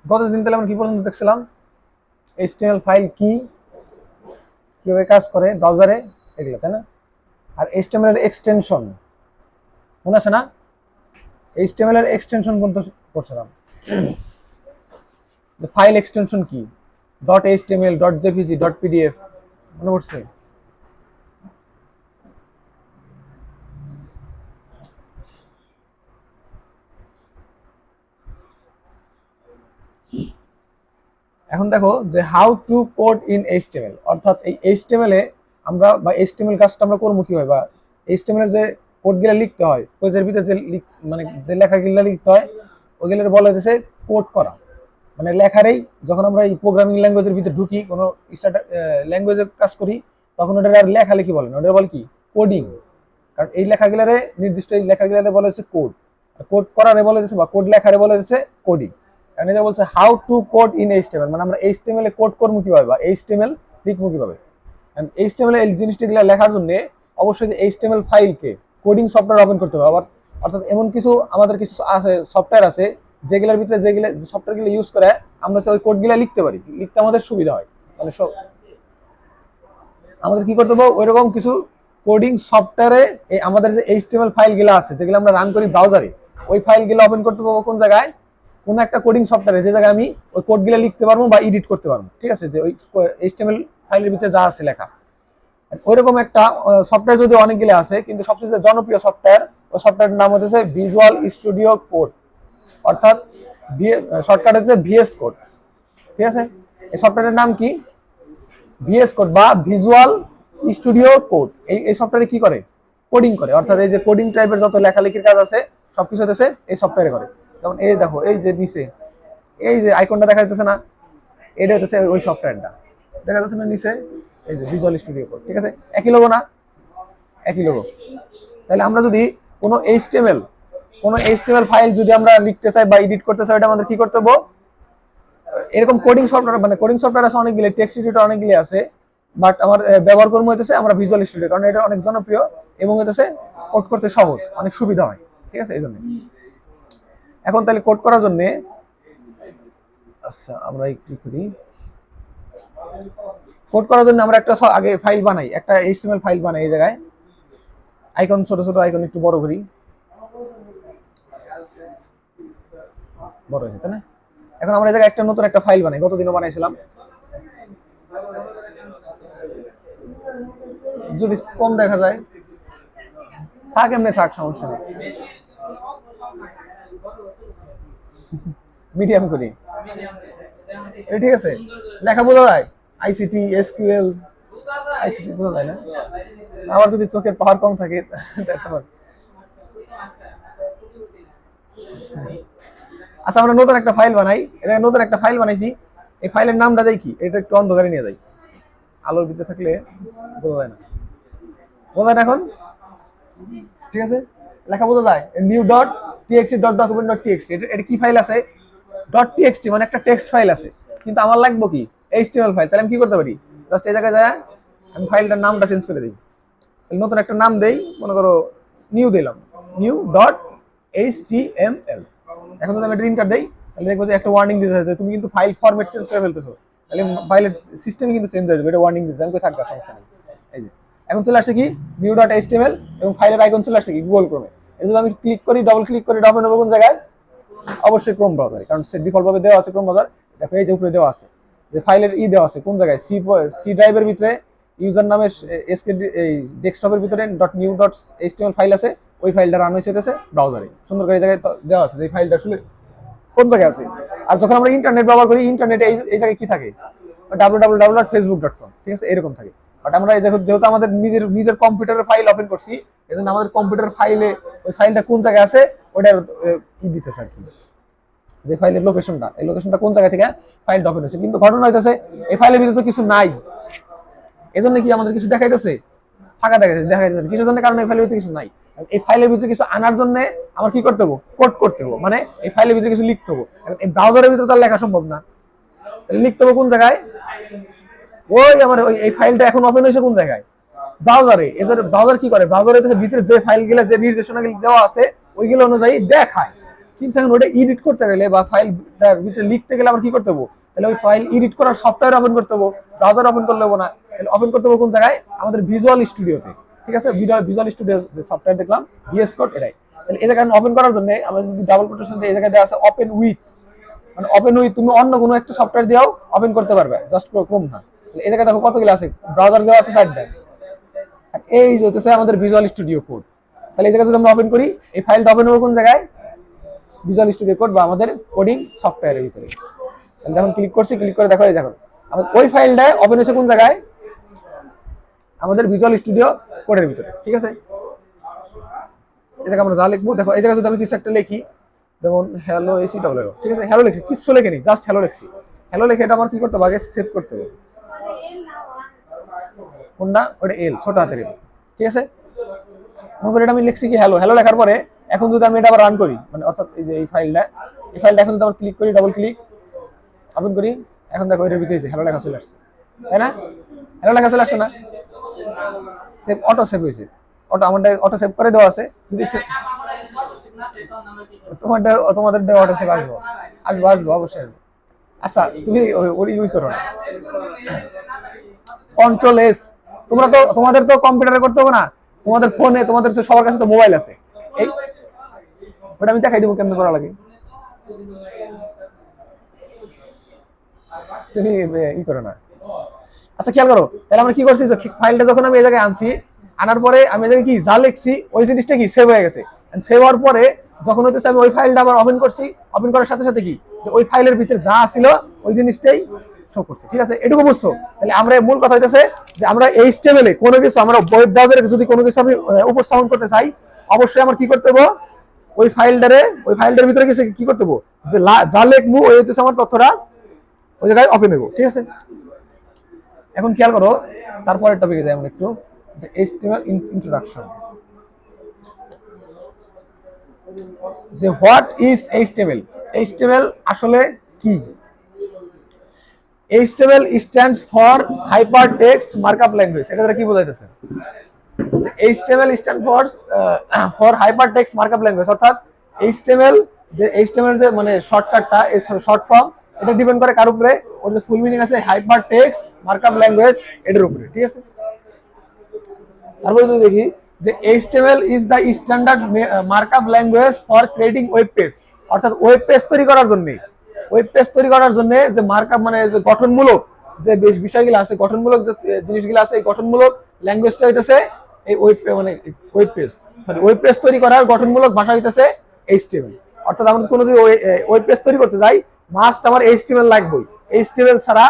গতদিন তাহলে আমরা কি পর্যন্ত দেখছিলাম? এইচটিএমএল ফাইল কি, কিভাবে কাজ করে ব্রাউজারে, এগুলো, তাই না? আর এইচটিএমএল এর এক্সটেনশন মনে আছে না? এইচটিএমএল এর এক্সটেনশন পর্যন্ত পড়ছিলাম। ফাইল এক্সটেনশন কি, dot HTML, dot JPG, dot PDF, মনে পড়ছে? এখন দেখো যে how to code in HTML, অর্থাৎ এই এইচটিএমএল এ আমরা বা এইচটিএমএল কাজটা আমরা করবো কি হয়, বা এইচটিএমএল এর যে কোডগুলো লিখতে হয়, কোডের ভিতরে যে মানে যে লেখাগুলো লিখতে হয়, ওইগুলোর বলা হচ্ছে কোড করা। মানে লেখারেই যখন আমরা এই প্রোগ্রামিং ল্যাঙ্গুয়েজের ভিতরে ঢুকি, কোনো ল্যাঙ্গুয়েজে কাজ করি, তখন ওটার আর লেখালেখি বলে না, ওটা বলে কি কোডিং। কারণ এই লেখাগুলারে নির্দিষ্ট এই লেখাগুলারে বলা হচ্ছে কোড, কোড করারে বলা হচ্ছে বা কোড লেখারে বলা হচ্ছে কোডিং। কারণ এটা বলছে how to code in HTML, মানে আমরা এইচটিএমএল এ কোড করবো কিভাবে বা এইচটিএমএল লিখবো কিভাবে। এইচটিএমএল এই জিনিসগুলো লেখার জন্য অবশ্যই এইচটিএমএল ফাইলকে কোডিং সফটওয়্যার ওপেন করতে হবে। আবার অর্থাৎ এমন কিছু আমাদের কিছু আছে সফটওয়্যার আছে যেগুলোর ভিতরে যেগুলো সফটওয়্যারগুলো ইউজ করে আমরা ওই কোডগুলো লিখতে পারি, লিখতে আমাদের সুবিধা হয়। মানে আমাদের কি করতে হবে, ওইরকম কিছু কোডিং সফটওয়্যারে আমাদের যে এইচটিএমএল ফাইলগুলো আছে যেগুলো আমরা রান করি ব্রাউজারে, ওই ফাইলগুলো ওপেন করতে পারবো কোন জায়গায়, কোন একটা কোডিং সফটওয়্যারে, যে জায়গায় আমি ওই কোডগুলো লিখতে পারবো বা এডিট করতে পারবো। ঠিক আছে, যে ওই এইচটিএমএল ফাইলের ভিতরে যা আছে লেখা, ওইরকম একটা সফটওয়্যার যদি অনেকগুলো আছে, কিন্তু সবচেয়ে জনপ্রিয় সফটওয়্যার, ওই সফটওয়্যারটার নাম হচ্ছে ভিজুয়াল স্টুডিও কোড, অর্থাৎ শর্টকাট হচ্ছে ভিএস কোড। ঠিক আছে, এই সফটওয়্যারের নাম কি? ভিএস কোড বা ভিজুয়াল স্টুডিও কোড। এই সফটওয়্যারে কি করে, কোডিং করে। অর্থাৎ এই যে কোডিং টাইপের যত লেখালেখির কাজ আছে সবকিছু হচ্ছে এই সফটওয়্যারে করে। যেমন এই দেখো, এই যে নিচে এই যে আইকনটা দেখা যাচ্ছে না, এটা হচ্ছে ওই সফটওয়্যারটা, দেখা যাচ্ছে না নিচে, এই যে ভিজুয়াল স্টুডিও কোড। ঠিক আছে, একই লোগো না? একই লোগো। তাহলে আমরা যদি কোনো এইচটিএমএল ফাইল যদি আমরা লিখতে চাই বা এডিট করতে চাই, এটা আমাদের কি করতে হবে? এরকম কোডিং সফটওয়্যার, মানে কোডিং সফটওয়্যার আছে অনেকগুলো, টেক্সট এডিটর অনেকগুলো আছে, বাট আমার ব্যবহার করবো হইতেছে আমরা ভিজুয়াল স্টুডিও, কারণ এটা অনেক জনপ্রিয় এবং হইতেছে কোড করতে সহজ, অনেক সুবিধা হয়। ঠিক আছে, এই জন্য। এখন তাহলে কোড করার জন্য, আচ্ছা আমরা একটু করি, কোড করার জন্য আমরা একটা আগে ফাইল বানাই, একটা এইচটিএমএল ফাইল বানাই। এই জায়গায় আইকন, ছোট ছোট আইকন একটু বড় করি, বড় হয়েছে তাই না? এখন আমরা এই জায়গায় একটা নতুন একটা ফাইল বানাই, গতদিনও বানাইছিলাম। যদি কম দেখা যায় থাক, এমনি থাক, সমস্যা নেই, মিডিয়াম করি। ঠিক আছে, লেখা বোঝা যায়, আইসিটি এসকিউএল, আইসিটি বোঝা যায় না? আবার যদি চোখের পাওয়ার কম থাকে আচ্ছা, আমরা নতুন একটা ফাইল বানাই, এটা নতুন একটা ফাইল বানাইছি। এই ফাইলের নামটা দেই কি, এটা একটু অন্ধকারে নিয়ে যাই, আলোর ভিতরে থাকলে বোঝা যায় না। বোঝা যায় এখন? ঠিক আছে, লেখা বোঝা যায়। New dot TXT dot document dot TXT, এটা কি ফাইল আছে? ডট টিএক্সটি, মানে একটা টেক্সট ফাইল আছে, কিন্তু আমার লাগবে কি এইচটিএমএল ফাইল। তাহলে আমি কি করতে পারি, জাস্ট এই জায়গায় যায় আমি ফাইলটার নামটা চেঞ্জ করে দিই। নতুন একটা নাম দেই, মনে করো নিউ দিলাম, নিউ ডট এইচটিএমএল। এখন যদি আমি এটা এন্টার দেই, তাহলে দেখবো যে একটা ওয়ার্নিং দিতে হবে, তুমি কিন্তু ফাইল ফরম্যাট চেঞ্জ করে ফেলতেছো, তাহলে ফাইলের সিস্টেমই কিন্তু চেঞ্জ হয়ে যাবে, এটা ওয়ার্নিং দিতে আমি কই থাকবে, সমস্যা নেই। এই যে এখন চলে আসছে কি নিউ ডট এইচটিএমএল এবং ফাইলের আইকন চলে আসছে কি গুগল ক্রোমে। এটা যদি আমি ক্লিক করি, ডবল ক্লিক করে ওপেন হবে কোন জায়গায়? অবশ্যই ক্রোম ব্রাউজারে, কারণ সে ডিফল্ট ভাবে দেওয়া আছে ক্রোম ব্রাউজার। দেখো এই যে উপরে দেওয়া আছে যে ফাইলের দেওয়া আছে কোন জায়গায়, সি ড্রাইভের ভিতরে ইউজার নামের এসকে এই ডেস্কটপের ভিতরে dot new dot HTML file আছে, ওই ফাইলটা রান হয়েছে ব্রাউজারে সুন্দর করে। এই জায়গায় দেওয়া আছে এই ফাইলটা আসলে কোন জায়গায় আছে। আর যখন আমরা ইন্টারনেট ব্যবহার করি, ইন্টারনেটে এই জায়গায় কি থাকে, www.facebook.com, ঠিক আছে, এরকম থাকে। বাট আমরা যেহেতু আমাদের নিজের কম্পিউটারের ফাইল ওপেন করছি, এজন্য আমাদের কম্পিউটার ফাইলে ওই ফাইলটা কোন জায়গায় আছে ওটার কি দিতেছে আর কি, যে ফাইলের লোকেশনটা, এই লোকেশনটা কোন জায়গা থেকে ফাইলটা ওপেন হয়েছে। কিন্তু ঘটনা হইতেছে এই ফাইলের ভিতরে তো কিছু নাই, এজন্য কি আমাদের কিছু দেখাইতেছে, ফাঁকা দেখাইতেছে কিছু জন্য, কারণ এই ফাইলের ভিতরে কিছু নাই। এই ফাইলের ভিতরে কিছু আনার জন্য আমার কি করতে হবে, কোড করতে হবে, মানে এই ফাইলের ভিতরে কিছু লিখতে হবে। এই ব্রাউজারের ভিতরে তার লেখা সম্ভব না, লিখতে হবে কোন জায়গায়, ওই আমার ওই এই ফাইলটা এখন ওপেন হয়েছে কোন জায়গায়, ব্রাউজারে। এদের ব্রাউজার কি করে, ব্রাউজারের ভিতরে যে ফাইলগুলো, যে নির্দেশনাগুলো দেওয়া আছে ওইগুলো অনুযায়ী দেখায়। কিন্তু এখন ওটা এডিট করতে গেলে বা ফাইলটার ভিতরে লিখতে গেলে আমরা কি করতে হবে, তাহলে ওই ফাইল এডিট করার সফটওয়্যার ওপেন করতে হবে, ব্রাউজার ওপেন করলে হবে না। তাহলে ওপেন করতে হবে কোন জায়গায়, আমাদের ভিজুয়াল স্টুডিওতে। ঠিক আছে, ভিজুয়াল স্টুডিও যে সফটওয়্যার দেখলাম ভিএস কোড, এটাই। তাহলে এই জায়গায় ওপেন করার জন্য আমরা যদি ডাবল কোটেশন দিই, এই জায়গায় দেওয়া আছে ওপেন উইথ, মানে ওপেন উইথ তুমি অন্য কোনো একটা সফটওয়্যার দিয়েও ওপেন করতে পারবে, জাস্ট ক্রোম না। এই জায়গায় দেখো কতগুলো আছে, ব্রাউজার দেওয়া আছে 4টা। এই যে হচ্ছে আমাদের ভিজুয়াল স্টুডিও কোড। তাহলে এই জায়গায় যদি আমরা ওপেন করি, এই ফাইলটা ওপেন হবে কোন জায়গায়, ভিজুয়াল স্টুডিও কোড বা আমাদের কোডিং সফটওয়্যারের ভিতরে। তাহলে যখন ক্লিক করছি, ক্লিক করে দেখো, এই দেখো ওই ফাইলটা ওপেন হচ্ছে কোন জায়গায়, আমাদের ভিজুয়াল স্টুডিও কোডের ভিতরে। ঠিক আছে, এই জায়গায় আমরা যা লিখবো, দেখো এই জায়গায় যদি আমি কিছু একটা লিখি, যেমন হ্যালো এসি ডবল এল, ঠিক আছে, হ্যালো লিখছি, কিছু লেখেনি, জাস্ট হ্যালো লিখছি। হ্যালো লিখে এটা আমার কি করতে হবে, আগে সেভ করতে হবে। কোনটা, ওটা এল, ছোট হাতের এল। ঠিক আছে, মনে করি এটা আমি লিখছি কি হ্যালো, হ্যালো লেখার পরে এখন যদি আমি এটা আবার রান করি, মানে অর্থাৎ এই যে এই ফাইলটা এখন যদি আবার ক্লিক করি, ডাবল ক্লিক ওপেন করি, এখন দেখো এটার ভিতরে হ্যালো লেখা চলে আসছে, তাই না? হ্যালো লেখা চলে আসছে না? সেভ, অটো সেভ হয়েছে, অটো আমাদের অটো সেভ করে দেওয়া আছে। যদি তোমাদের অটো সেভ আসবো অবশ্যই আসবো। আচ্ছা, তুমি ওই ইউজ করো না, কন্ট্রোল এস। তোমাদের তো কম্পিউটারে করতে হবে না, তোমাদের ফোনে, তোমাদের সবার কাছে তো মোবাইল আছে। এই ওটা আমি দেখাই দেবো কেমন করা লাগে, তুমি ই করো না। আচ্ছা খেয়াল করো, তাহলে আমরা কি করছি, ফাইলটা যখন আমি এই জায়গায় আনছি, আনার পরে আমি এই জায়গায় কি যা লিখছি ওই জিনিসটা কি সেভ হয়ে গেছে। সেভ হওয়ার পরে যখন হতেছে আমি ওই ফাইলটা আবার ওপেন করছি, ওপেন করার সাথে সাথে কি ওই ফাইলের ভিতরে যা ছিল ওই জিনিসটাই শো করছে। ঠিক আছে, এটুকু বুঝছো? তাহলে আমরা মূল কথা হইতেছে যে আমরা এইচটিএমএল এ কোনো কিছু, আমরা ওয়েব ব্রাউজারে যদি কোনো কিছু আমি উপস্থাপন করতে চাই, অবশ্যই আমার কি করতে হবে, ওই ফাইলটার ভিতরে কিছু কি করতে হবে, যে যা লিখবো ওই হইতেছে আমার তথ্যটা ওই জায়গায় ওপেন হইব। ঠিক আছে, এখন খেয়াল করো, তারপরের টপিকে যাই আমরা একটু, যে এইচটিএমএল ইন্ট্রোডাকশন। যে হোয়াট ইজ এইচটিএমএল, এইচটিএমএল আসলে কি? HTML stands for hyper text markup language. এটা কি বোঝাইতেছে? HTML stand for hyper text markup language, অর্থাৎ এইচটিএমএল যে মানে শর্টকাটটা, এই শর্ট ফর্ম, এটা ডিপেন্ড করে কার উপরে, ওর যে ফুল মিনিং আছে হাইপার টেক্সট মার্কআপ ল্যাঙ্গুয়েজ, এটার উপরে। ঠিক আছে, তারপরে যদি দেখি যে HTML is the standard markup language for creating web page, অর্থাৎ ওয়েব পেজ তৈরি করার জন্য যে মার্কআপ, মানে যে গঠনমূলক যে বিষয়গুলো আছে, গঠনমূলক যে জিনিসগুলো আছে, এই গঠনমূলক ল্যাঙ্গুয়েজটা হইতেছে এই ওয়েব পেজ তৈরি করার গঠনমূলক ভাষা হইতেছে এইচটিএমএল। অর্থাৎ আমরা কোনো যদি ওয়েব পেজ তৈরি করতে যাই, মাস্ট আমার এইচটিএমএল লাগবেই। এইচটিএমএল ছাড়া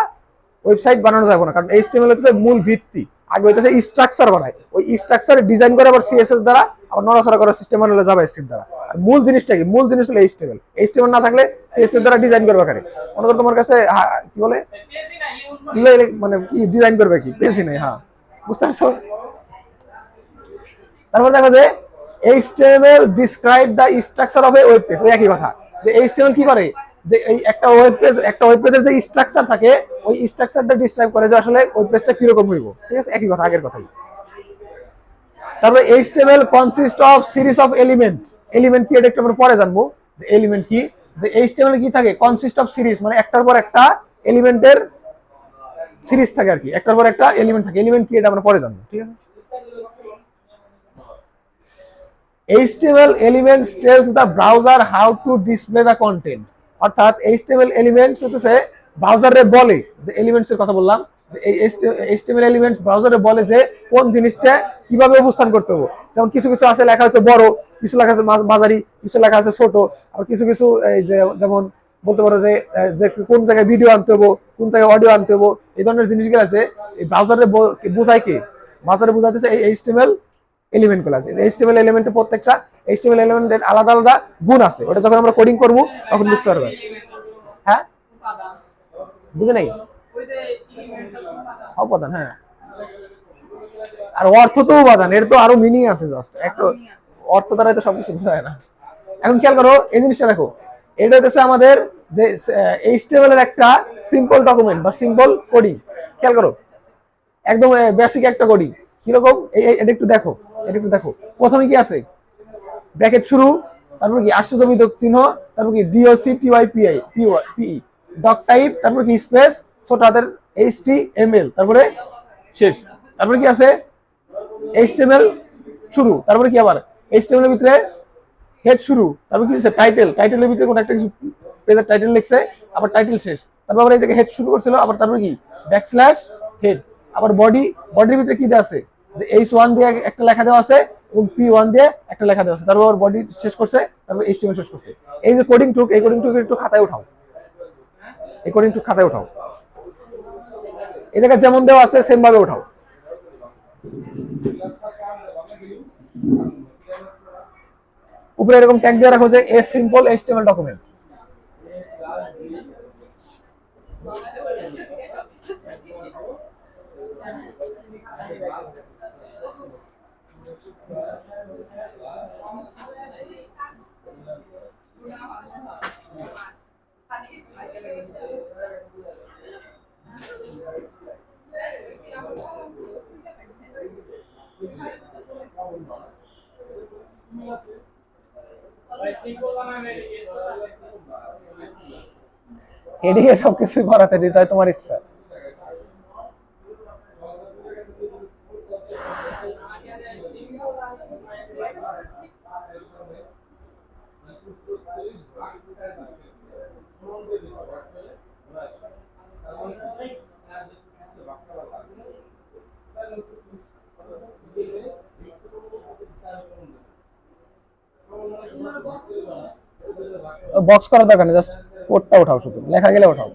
ওয়েবসাইট বানানো যাবে না, কারণ এইচটিএমএল হচ্ছে মূল ভিত্তি। আগে হইতেছে স্ট্রাকচার বানায়, ওই স্ট্রাকচার ডিজাইন করে আবার সিএসএস দ্বারা, আবার নড়াচড়া করার সিস্টেম বানালে জাভাস্ক্রিপ্ট দ্বারা। আর মূল জিনিসটা কি, মূল জিনিস হলো এইচটিএমএল। এইচটিএমএল না থাকলে সিএসএস দ্বারা ডিজাইন করবে কারে, মনে করো তোমার কাছে কি বলে, মানে কি ডিজাইন করবে, কি পেজই নেই। হ্যাঁ, বুঝতে পারছো? তারপর দেখো যে HTML describe the structure of A web page. ওই একই কথা, যে এইচটিএমএল কি করে, যে এই একটা ওয়েব পেজের যে স্ট্রাকচার থাকে, ওই স্ট্রাকচারটা ডিসক্রাইব করে যে আসলে ওয়েব পেজটা কি রকম হইব। ঠিক আছে, একই কথা, আগের কথাই। তারপরে HTML consist of series of element. Element কি এটা একটু আমরা পরে জানবো, যে এলিমেন্ট কি। যে এইচটিএমএল কি থাকে, কনসিস্ট অফ সিরিজ, মানে একটার পর একটা এলিমেন্টের সিরিজ থাকে আর কি, একটার পর একটা এলিমেন্ট থাকে। এলিমেন্ট কি এটা আমরা পরে জানবো। ঠিক আছে, HTML elements tells the browser how to display the content, অর্থাৎ HTML elements হচ্ছে ব্রাউজারে বলে, যে এলিমেন্টস এর কথা বললাম, যে এই HTML এলিমেন্টস ব্রাউজারে বলে যে কোন জিনিসটা কিভাবে অবস্থান করতে হবে। যেমন কিছু কিছু আছে লেখা আছে বড়, কিছু লেখা আছে মাঝারি, কিছু লেখা আছে ছোট, আর কিছু কিছু এই যে যেমন বলতে পারো যে কোন জায়গায় ভিডিও আনতে হবে, কোন জায়গায় অডিও আনতে হবে, এই ধরনের জিনিসগুলো আছে এই ব্রাউজারে বোঝায় কি, ব্রাউজারে বোঝাতেছে এই HTML এলিমেন্ট গুলো আছে। এইচটিএমএল এলিমেন্টের প্রত্যেকটা এইচটিএমএল এলিমেন্টের আলাদা আলাদা গুণ আছে, ওটা যখন আমরা কোডিং করব তখন বুঝতে পারবে। হ্যাঁ, বুঝে নাই উপাদান, হ্যাঁ, আর অর্থ তো উপাদান, এর তো আরো মিনিং আছে, জাস্ট একটু অর্থ দ্বারা তো সবকিছু বোঝা যায় না। এখন খেয়াল করো এই জিনিসটা দেখো, এটা হচ্ছে আমাদের যে এইচটিএমএল এর একটা সিম্পল ডকুমেন্ট বা সিম্পল কোডিং। খেয়াল করো, একদম বেসিক একটা কোডিং। কিরকম, এটা একটু দেখো, প্রথমে কি আছে, ব্র্যাকেট শুরু, তারপর কি আশ্চর্যবোধক চিহ্ন, তারপর কি DOC TY PI PE, doc type, তারপর কি স্পেস ছোট হাতের এইচটিএমএল, তারপরে শেষ। তারপরে কি আছে এইচটিএমএল শুরু, তারপরে কি আবার এইচটিএমএল এর ভিতরে হেড শুরু, তারপর কি আছে টাইটেল, টাইটেলের ভিতরে কোন একটা কিছু পেজের টাইটেল লিখছে, আবার টাইটেল শেষ, তারপর আবার এই জায়গায় হেড শুরু করছিল, আবার তারপর কি ব্যাকস্ল্যাশ হেড, আবার বডি, বডির ভিতরে কি দেওয়া আছে যে এইচ1 দিয়ে একটা লেখা দেওয়া আছে এবং পি1 দিয়ে একটা লেখা দেওয়া আছে, তারপর আবার বডি শেষ করছে, তারপর এইচটিএমএল শেষ করছে। এই যে কোডিং টুক, এই কোডিং টুক একটু খাতায় উঠাও, এই কোডিং টুক খাতায় উঠাও, এই জায়গায় যেমন দেওয়া আছে সেম ভাবে উঠাও। উপরে এরকম ট্যাগ দিয়ে রাখো যে a simple HTML document. Heading এ সবকিছু করাতে দিতে হয় তোমার ইচ্ছা। বক্স করার দরকার নেই, জাস্ট কোডটা উঠাও, শুধু লেখা গেলে উঠাও।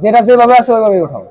যেটা যেভাবে আছে ওইভাবেই উঠাও।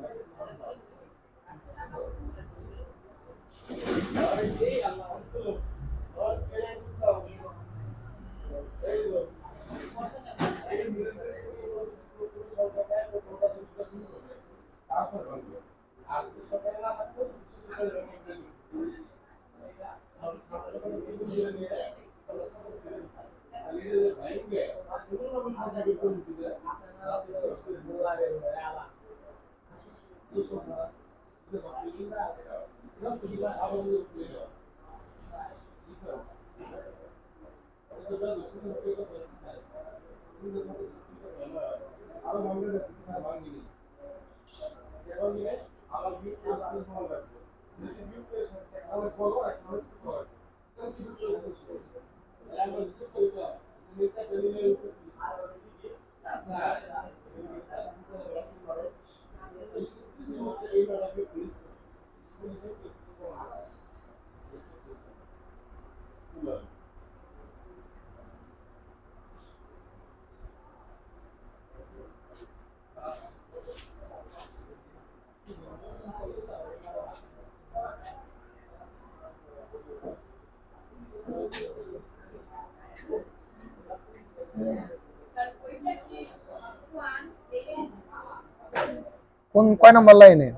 কোন কয় নাম্বার লাইনে?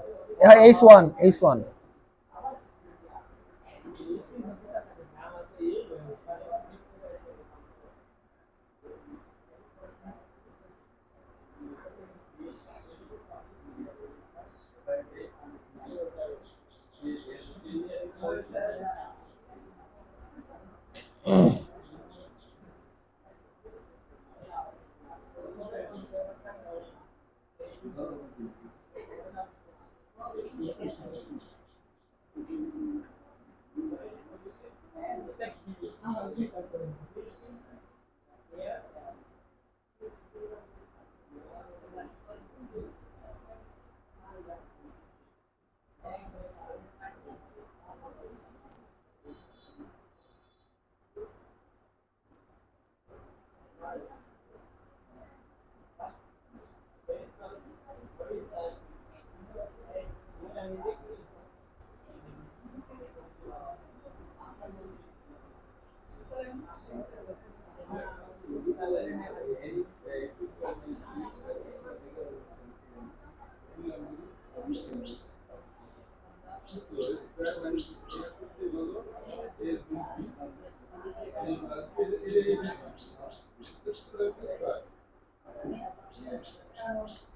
হ্যাঁ এইচ1, এইচ1।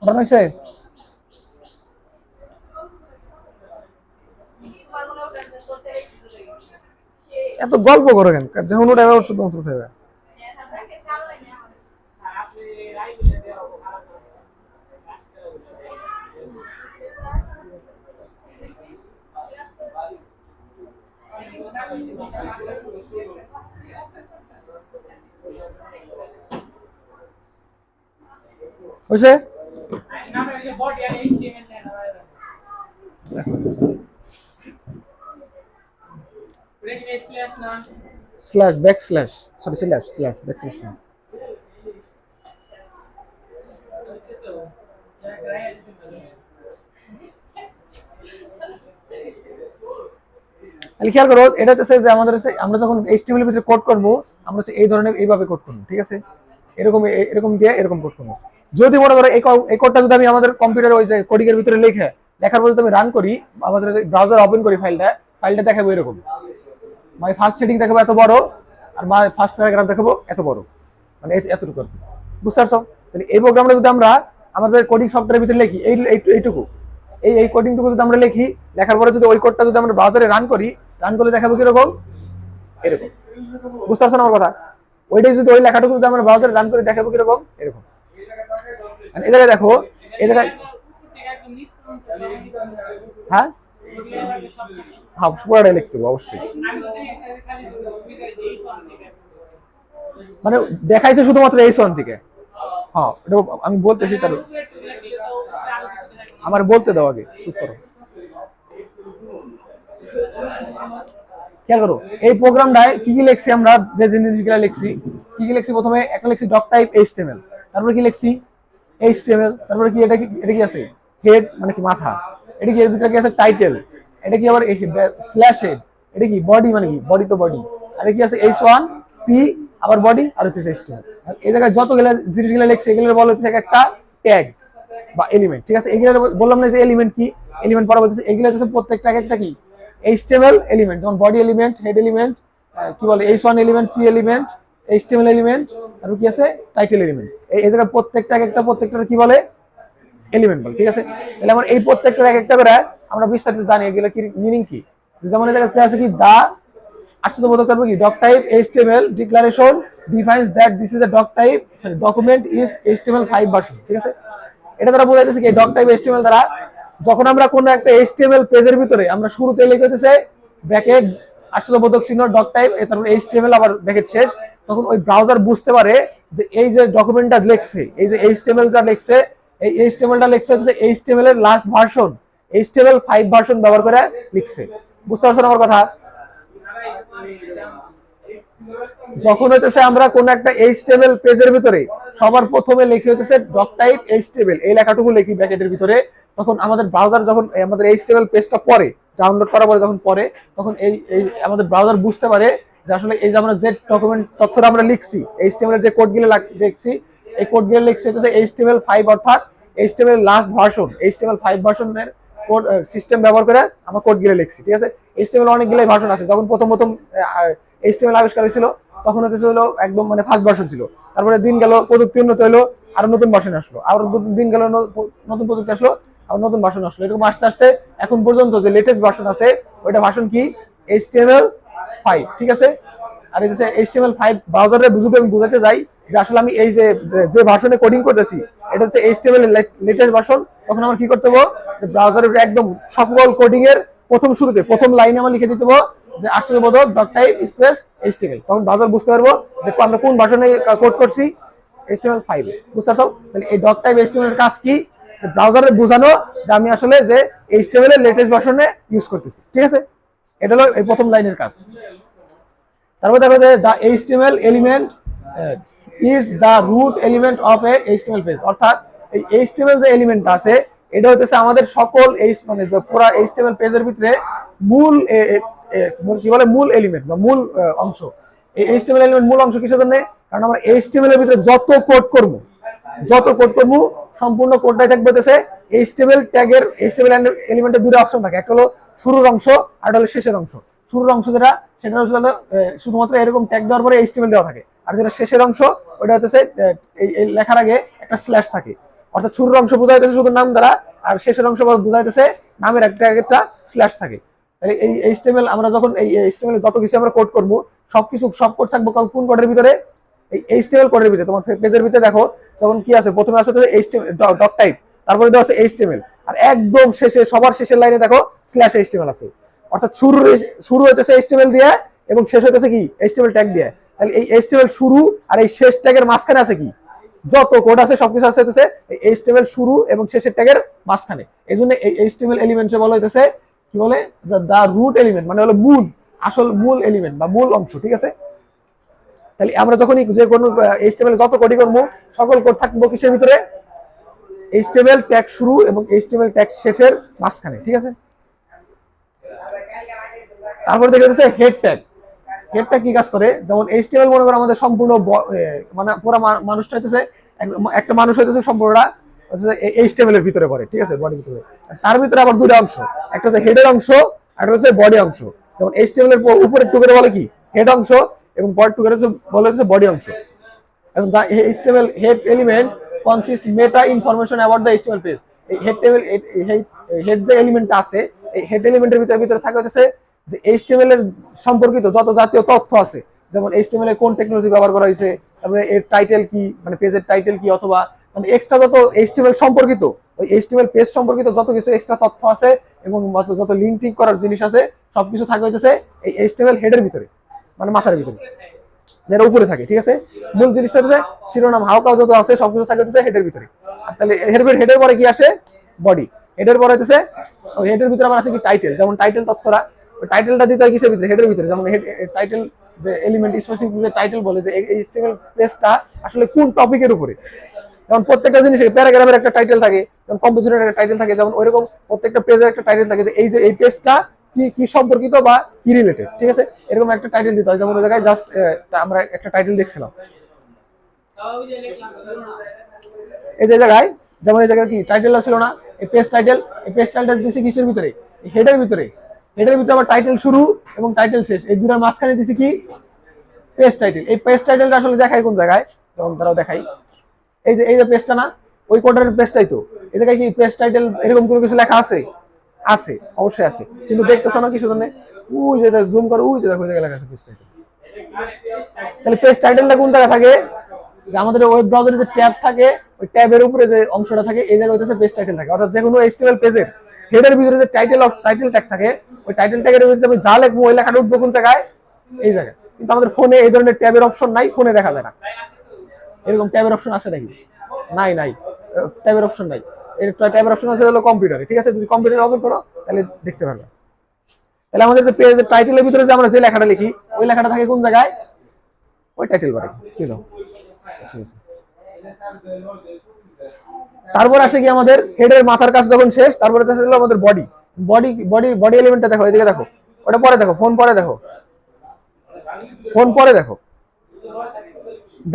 ওটা হইছে? এত গল্প করো কেন? যখন ওটা আবার শুধু উঠে যাবে। হইছে? Slash back slash, sorry slash slash back slash না। তাহলে খেয়াল করো, এটা হচ্ছে যে আমাদের আমরা যখন HTML এর ভিতরে কোড করবো, আমরা হচ্ছে এই ধরনের এইভাবে কোড করবো, ঠিক আছে? এরকম এরকম দিয়ে এরকম কোড করবো। যদি মনে করো এই কোডটা যদি আমি আমাদের কম্পিউটারে ওই যে কোডিং এর ভিতরে লেখার পরে যদি আমি রান করি, আমাদের ব্রাউজার ওপেন করি ফাইলটা দেখাবো এরকম। মানে ফার্স্ট হেডিং দেখাবো এত বড়, আর ফার্স্ট প্যারাগ্রাফ দেখাবো এত বড়, মানে এতটুকু। বুঝতে পারছো? তাহলে এই প্রোগ্রামটা যদি আমরা আমাদের কোডিং সফটওয়্যারের ভিতরে লিখি, এইটুকু এই কোডিংটুকু যদি আমরা লেখার পরে যদি ওই কোডটা যদি আমরা ব্রাউজারে রান করলে দেখাবো কিরকম, এরকম। বুঝতে পারছো না আমার কথা? ওইটাই যদি ওই লেখাটুকু যদি আমরা ব্রাউজারে রান করি দেখাবো কিরকম, এরকম। এই জায়গায় দেখো, এই জায়গায় হ্যাঁ হ্যাঁ পুরোটাই লিখতে হবে অবশ্যই। মানে দেখাইছে শুধুমাত্র এই সন থেকে। হ্যাঁ এটা আমি বলতেছি, তার আমার বলতে দাও আগে, চুপ করো। খেয়াল করো এই প্রোগ্রামটায় কি কি লিখছি আমরা, যে জিনিসগুলো লিখছি, কি কি লিখছি। প্রথমে একটা লিখছি ডক টাইপ HTML, তারপরে কি লিখছি HTML, তারপরে কি এটা কি আছে হেড মানে কি মাথা, এটা কি এর ভিতরে কি আছে টাইটেল, এটা কি আবার স্ল্যাশ হেড, এটা কি বডি মানে কি বডি তো বডি, আর কি আছে H1 P আবার বডি আর হচ্ছে HTML। এই জায়গায় যতগুলো জিনিসগুলো লিখছি এগুলো বলা হচ্ছে একটা ট্যাগ বা এলিমেন্ট, ঠিক আছে? এগুলো বললাম না যে এলিমেন্ট কি, এলিমেন্ট পরে বলতেছে এগুলো হচ্ছে প্রত্যেকটা একটা কি HTML এলিমেন্ট, যেমন বডি এলিমেন্ট, হেড এলিমেন্ট, কি বলে H1 element, P element, HTML element, আর কি আছে টাইটেল এলিমেন্ট। এই জায়গায় প্রত্যেকটা কি বলে এলিমেন্ট বলে, ঠিক আছে? তাহলে আমরা এই প্রত্যেকটা একটা করে আমরা বিস্তারিত জানি এগুলো কি মিনিং কি। যেমন এই জায়গায় আছে কি দা আশ্চর্যবোধক করবে কি doctype HTML declaration defines that this is a doctype document is HTML5 version, ঠিক আছে? এটা দ্বারা বোঝাইতেছে কি ডক টাইপ HTML দ্বারা যখন আমরা কোনো একটা HTML পেজের ভিতরে আমরা শুরুতে লিখতেছে ব্র্যাকেট আশ্চর্যবোধক চিহ্ন ডক টাইপ, তারপর HTML আবার ব্র্যাকেট শেষ, তখন ওই ব্রাউজার বুঝতে পারে যে এই যে ডকুমেন্টটা লিখছে, এই যে HTML-টা লিখছে, এই HTML-টা লিখছে হচ্ছে HTML এর লাস্ট ভার্সন HTML5 ভার্সন ব্যবহার করে লিখছে। বুঝতে পারছেন আমার কথা? যখন হচ্ছে আমরা কোন একটা HTML পেজের ভিতরে সবার প্রথমে লিখে হচ্ছে ডক টাইপ HTML এই লেখাটুকু লিখি ব্র্যাকেটের ভিতরে, তখন আমাদের ব্রাউজার যখন আমাদের HTML পেজটা পড়ে, ডাউনলোড করার পরে যখন পড়ে, তখন এই আমাদের ব্রাউজার বুঝতে পারে যে আসলে এই যে আমরা যে ডকুমেন্ট তথ্যটা আমরা লিখছি, HTML এর যে কোডগুলো লিখছি, এই কোডগুলো লিখছে হচ্ছে HTML5 অর্থাৎ HTML লাস্ট ভার্সন HTML5 ভার্সনের কোড সিস্টেম ব্যবহার করে আমরা কোডগুলো লিখছি, ঠিক আছে? HTML অনেকগুলো ভার্সন আছে। যখন প্রথম HTML আবিষ্কার হয়েছিল তখন হচ্ছে একদম মানে ফার্স্ট ভার্সন ছিল, তারপরে দিন গেল প্রযুক্তি উন্নত হলো, আরো নতুন ভার্সন আসলো, আবার দিন গেল নতুন প্রযুক্তি আসলো, আবার নতুন ভার্সন আসলো, এরকম আস্তে আস্তে এখন পর্যন্ত যে লেটেস্ট ভার্সন আছে ওইটা ভার্সন কি HTML5, ঠিক আছে? আর এই যে HTML5 ব্রাউজারে বুঝতে আমি বুঝাতে যাই যে আসলে আমি এই যে ভার্সনে কোডিং করতেছি এটা হচ্ছে HTML এর লেটেস্ট ভার্সন, তখন আমার কি করতে হবে যে ব্রাউজারের একদম সকল কোডিং এর প্রথম শুরুতে প্রথম লাইনে আমরা লিখে দিতে হবে যে আশ্চর্যবোধক ডট টাইপ স্পেস HTML, তখন ব্রাউজার বুঝতে পারবো যে আমরা কোন ভার্সনে কোড করছি HTML5 এ। বুঝতে পারছো? তাহলে এই ডট টাইপ HTML এর কাজ কি, ব্রাউজারে বোঝানো যে আমি আসলে যে HTML এর লেটেস্ট ভার্সনে ইউজ করতেছি, ঠিক আছে? এটা হলো এই প্রথম লাইনের কাজ। তারপর দেখো যে the HTML element is the root element of a HTML page, অর্থাৎ এই HTML যে এলিমেন্টটা আছে এটা হচ্ছে আমাদের সকল মানে যে পুরো HTML পেজের ভিতরে মূল কি বলে মূল এলিমেন্ট বা মূল অংশ। এই HTML এলিমেন্ট মূল অংশ কিসের জন্য? কারণ আমরা HTML এর ভিতরে যত কোড করব যত কোড করবো সম্পূর্ণ কোডটাই থাকবে হচ্ছে এইচটিএমএল ট্যাগের এইচটিএমএল এলিমেন্টের দুটো অপশন থাকে, একটা হলো শুরুর অংশ আর একটা হলো শেষের অংশ। শুরুর অংশ যেটা সেটা হচ্ছে শুধুমাত্র এরকম ট্যাগ দেওয়ার পরে এইচটিএমএল দেওয়া থাকে, আর যেটা শেষের অংশ ওটা হচ্ছে এই লেখার আগে একটা স্ল্যাশ থাকে। অর্থাৎ শুরুর অংশ বোঝাইতেছে শুধু নাম দ্বারা, আর শেষের অংশ বোঝাইতেছে নামের একটা স্ল্যাশ থাকে। তাহলে এই এইচটিএমএল আমরা যখন এই এইচটিএমএল যত কিছু আমরা কোড করবো সব কোড থাকবো কোন কোডের ভিতরে, এই এইচটিএমএল কোডের ভিতরে। তোমার পেজের ভিতরে দেখো যখন কি আছে, প্রথমে আছে এইচটিএমএল ডট টাইপ, তারপরে দেওয়া আছে এইচটিএমএল, আর একদম শেষে সবার শেষের লাইনে দেখো স্ল্যাশ এইচটিএমএল আছে। অর্থাৎ শুরু হইতেছে এইচটিএমএল দিয়ে এবং শেষ হইতেছে কি এইচটিএমএল ট্যাগ দিয়ে। তাহলে এই এইচটিএমএল শুরু আর এই শেষ ট্যাগের মাঝখানে আছে কি, যত কোড আছে সবকিছু আছে হইতেছে এই এইচটিএমএল শুরু এবং শেষের ট্যাগের মাঝখানে। এই জন্য এই এইচটিএমএল এলিমেন্টে বলা হইতেছে কি বলে, দা রুট এলিমেন্ট, মানে হলো মূল এলিমেন্ট বা মূল অংশ। ঠিক আছে, তাহলে আমরা যখনই যে কোনো এইচটিএমএল যত কোডই করবো সকল কোড থাকবো কিসের ভিতরে, এইচটিএমএল ট্যাগ শুরু এবং এইচটিএমএল ট্যাগ শেষের মাঝখানে। ঠিক আছে, তারপরে দেখা যাচ্ছে হেড ট্যাগ। হেড ট্যাগ কি কাজ করে, যেমন এইচটিএমএল মনে করো আমাদের সম্পূর্ণ মানে পুরো মানুষটা হইতেছে একটা মানুষ হইতেছে সম্পূর্ণটা এইচটিএমএল এর ভিতরে পড়ে। ঠিক আছে, বডির ভিতরে। তার ভিতরে আবার দুটো অংশ, একটা হচ্ছে হেডের অংশ আর একটা হচ্ছে বডি অংশ। যেমন এইচটিএমএল এর উপরের টুকরে বলে কি হেড অংশ এবং পরের টুকরে বলে হচ্ছে বডি অংশ। এবং the HTML head element consists meta information about the HTML page. এই হেড যে এলিমেন্টটা আছে এই হেড এলিমেন্টের ভিতরে থাকে হচ্ছে যে HTML এর সম্পর্কিত যত জাতীয় তথ্য আছে, যেমন HTML এর কোন টেকনোলজি ব্যবহার করা হয়েছে, তারপরে এর টাইটেল কি, মানে পেজের টাইটেল কি, অথবা মানে এক্সট্রা যত HTML সম্পর্কিত ওই HTML পেজ সম্পর্কিত যত কিছু এক্সট্রা তথ্য আছে এবং যত লিঙ্ক টিক করার জিনিস আছে সবকিছু থাকে হচ্ছে এই HTML হেডের ভিতরে, মানে মাথার ভিতরে যেটা উপরে থাকে। ঠিক আছে, মূল জিনিসটা হচ্ছে শিরোনাম হাউকাউ যত আছে সবকিছু থাকে হচ্ছে হেডের ভিতরে। আর তাহলে হেডের পরে কি আসে, বডি। হেডের পরে হচ্ছে হেডের ভিতরে আবার আছে কি টাইটেল, যেমন টাইটেল তথ্যরা ওই টাইটেলটা দিতে হয় কিসের ভিতরে, হেডের ভিতরে। যেমন হেড টাইটেল যে এলিমেন্ট স্পেসিফিক টাইটেল বলে যে এই HTML পেজটা আসলে কোন টপিকের উপরে। যেমন প্রত্যেকটা জিনিসের প্যারাগ্রাফের একটা টাইটেল থাকে, যেমন কম্পোজিশনের একটা টাইটেল থাকে, যেমন ওইরকম প্রত্যেকটা পেজের একটা টাইটেল থাকে যে এই পেজটা কি সম্পর্কিত বা কি রিলেটেড। ঠিক আছে, এরকম একটা টাইটেল দিতে হয়। যেমন ওই জায়গায় জাস্ট আমরা একটা টাইটেল দেখছিলাম এই জায়গায়, যেমন এই জায়গায় কি টাইটেলটা ছিল না, এই পেজ টাইটেল দিছি কিসের ভিতরে, হেডের ভিতরে। হেডের ভিতরে আবার টাইটেল শুরু এবং টাইটেল শেষ, এই দুটার মাঝখানে দিছি কি পেজ টাইটেল। এই পেজ টাইটেলটা আসলে দেখাই কোন জায়গায়, যেমন তারাও দেখাই এই যে পেজটা না, ওই কোডের পেজটাই তো। এই জায়গায় কি পেজ টাইটেল এরকম কোনো কিছু লেখা আছে, আছে অবশ্যই আছে, কিন্তু দেখতেছ না কিছু জন্য ওই যে জুম করে ওই যে দেখো ওই জায়গায় লেখা আছে পেজ টাইটেল। তাহলে পেজ টাইটেলটা কোন জায়গায় থাকে, যে আমাদের ওয়েব ব্রাউজারে যে ট্যাব থাকে ওই ট্যাবের উপরে যে অংশটা থাকে এই জায়গায় হচ্ছে পেজ টাইটেল থাকে। অর্থাৎ যে কোনো HTML পেজের হেডের ভিতরে যে টাইটেল ট্যাগ থাকে ওই টাইটেল ট্যাগের ভিতরে আমি যা লিখবো ওই লেখাটা উঠবো কোন জায়গায়, এই জায়গায়। কিন্তু আমাদের ফোনে এই ধরনের ট্যাবের অপশন নাই, ফোনে দেখা যায় না। এরকম ট্যাবের অপশন আছে নাকি, নাই ট্যাবের অপশন নাই। এর ট্যাবের অপশন আছে হলো কম্পিউটারে। ঠিক আছে, যদি কম্পিউটারে ওপেন করো তাহলে দেখতে পারবে। তাহলে আমাদের যে পেজের টাইটেলের ভিতরে যে আমরা যে লেখাটা লিখি ওই লেখাটা থাকে কোন জায়গায়, ওই টাইটেল বারে ছিল। ঠিক আছে, তারপর আসে কি আমাদের হেডের মাথার কাজ যখন শেষ, তারপরে হলো আমাদের বডি এলিমেন্টটা দেখো, এদিকে দেখো, ওটা পরে দেখো, ফোন পরে দেখো।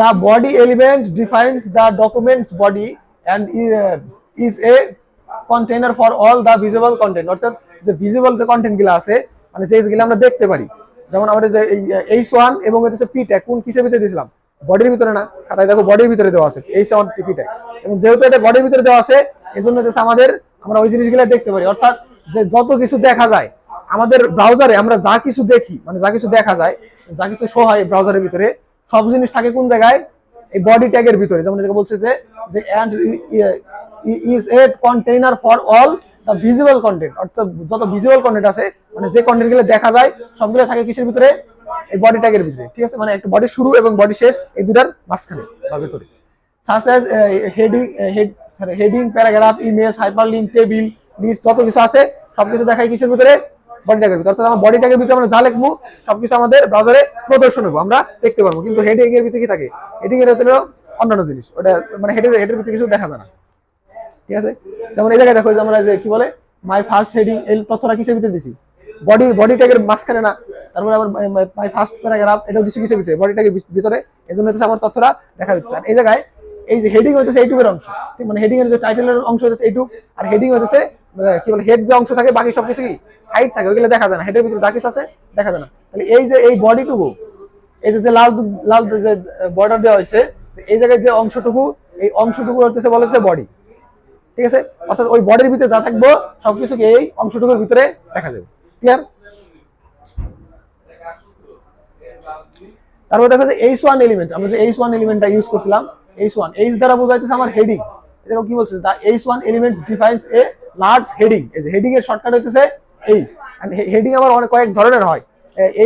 The body element defines the document's body and is a container for all the visible content. অর্থাৎ যে ভিজিবল যে কন্টেন্ট গুলো আছে, মানে যেগুলো আমরা দেখতে পারি, যেমন আমাদের যে H1 এবং হচ্ছে P ট্যাগ কোন কিসের ভিতরে দিয়েছিলাম, বডির ভিতরে না, খাতায় দেখো বডির ভিতরে দেওয়া আছে H1 P ট্যাগ। এবং যেহেতু এটা বডির ভিতরে দেওয়া আছে এর জন্য আমরা ওই জিনিসগুলো দেখতে পারি। অর্থাৎ যে যত কিছু দেখা যায় আমাদের ব্রাউজারে, আমরা যা কিছু দেখি, মানে যা কিছু দেখা যায়, যা কিছু শো হয় ব্রাউজারের ভিতরে, সব জিনিস থাকে কোন জায়গায়, এই বডি ট্যাগের ভিতরে। যেমন এটাকে বলছে যে and is a container for all the visible content। অর্থাৎ যত ভিজুয়াল কন্টেন্ট আছে, মানে যে কন্টেন্ট গুলো দেখা যায় সবগুলো থাকে কিসের ভিতরে, এই বডি ট্যাগের ভিতরে। ঠিক আছে, মানে একটা বডি শুরু এবং বডি শেষ এই দুটার মাঝখানে বা ভিতরে। such as heading, paragraph, image, hyperlink, table, list, যত কিছু আছে সবকিছু দেখায় কিসের ভিতরে, বডি ট্যাগের ভিতরে। অর্থাৎ আমার বডি ট্যাগের ভিতরে আমরা যা লিখবো সবকিছু আমাদের ব্রাউজারে প্রদর্শন হবে, আমরা দেখতে পারবো। কিন্তু হেডিং এর ভিতরে কি থাকে, হেডিং এর ভিতরে অন্যান্য জিনিস, ওটা মানে হেডের ভিতরে কিছু দেখা যায় না। ঠিক আছে, যেমন এই জায়গায় দেখো যে আমরা যে কি বলে মাই ফার্স্ট হেডিং, এই তথ্যটা কিসের ভিতরে দিছি, বডি ট্যাগের মাঝখানে না। তারপরে আবার মাই ফার্স্ট প্যারাগ্রাফ, এটাও দিছি কিসের ভিতরে, বডি ট্যাগের ভিতরে। এই জন্য আমার তথ্যটা দেখা দিচ্ছে। আর এই জায়গায় এই যে হেডিং হইতেছে এইটুকের অংশ, ঠিক মানে হেডিং এর যে টাইটেলের অংশ হইতেছে এইটুক, আর হেডিং হইতেছে কি বলে হেড যে অংশ থাকে বাকি সবকিছু কি হাইট থাকে, ওইগুলো দেখা যায় না, হেডের ভিতরে যা কিছু আছে দেখা যায় না। তাহলে এই যে এই বডিটুকু, এই যে লাল লাল যে বর্ডার দেওয়া হয়েছে, এই জায়গায় যে অংশটুকু, এই অংশটুকু হচ্ছে বলা হচ্ছে বডি, ঠিক আছে। অর্থাৎ ওই বডির ভিতরে যা থাকবো সবকিছুকে এই অংশটুকুর ভিতরে দেখা যাবে। ক্লিয়ার? তারপর দেখো যে H1 এলিমেন্ট, আমরা যে H1 এলিমেন্টটা ইউজ করছিলাম, H1 H দ্বারা বোঝাইতেছে আমার হেডিং। দেখো কি বলছে, দা H1 elements defines a large heading. এই যে হেডিং এর শর্টকাট হইতেছে H, এন্ড হেডিং আবার অনেক কয়েক ধরনের হয়।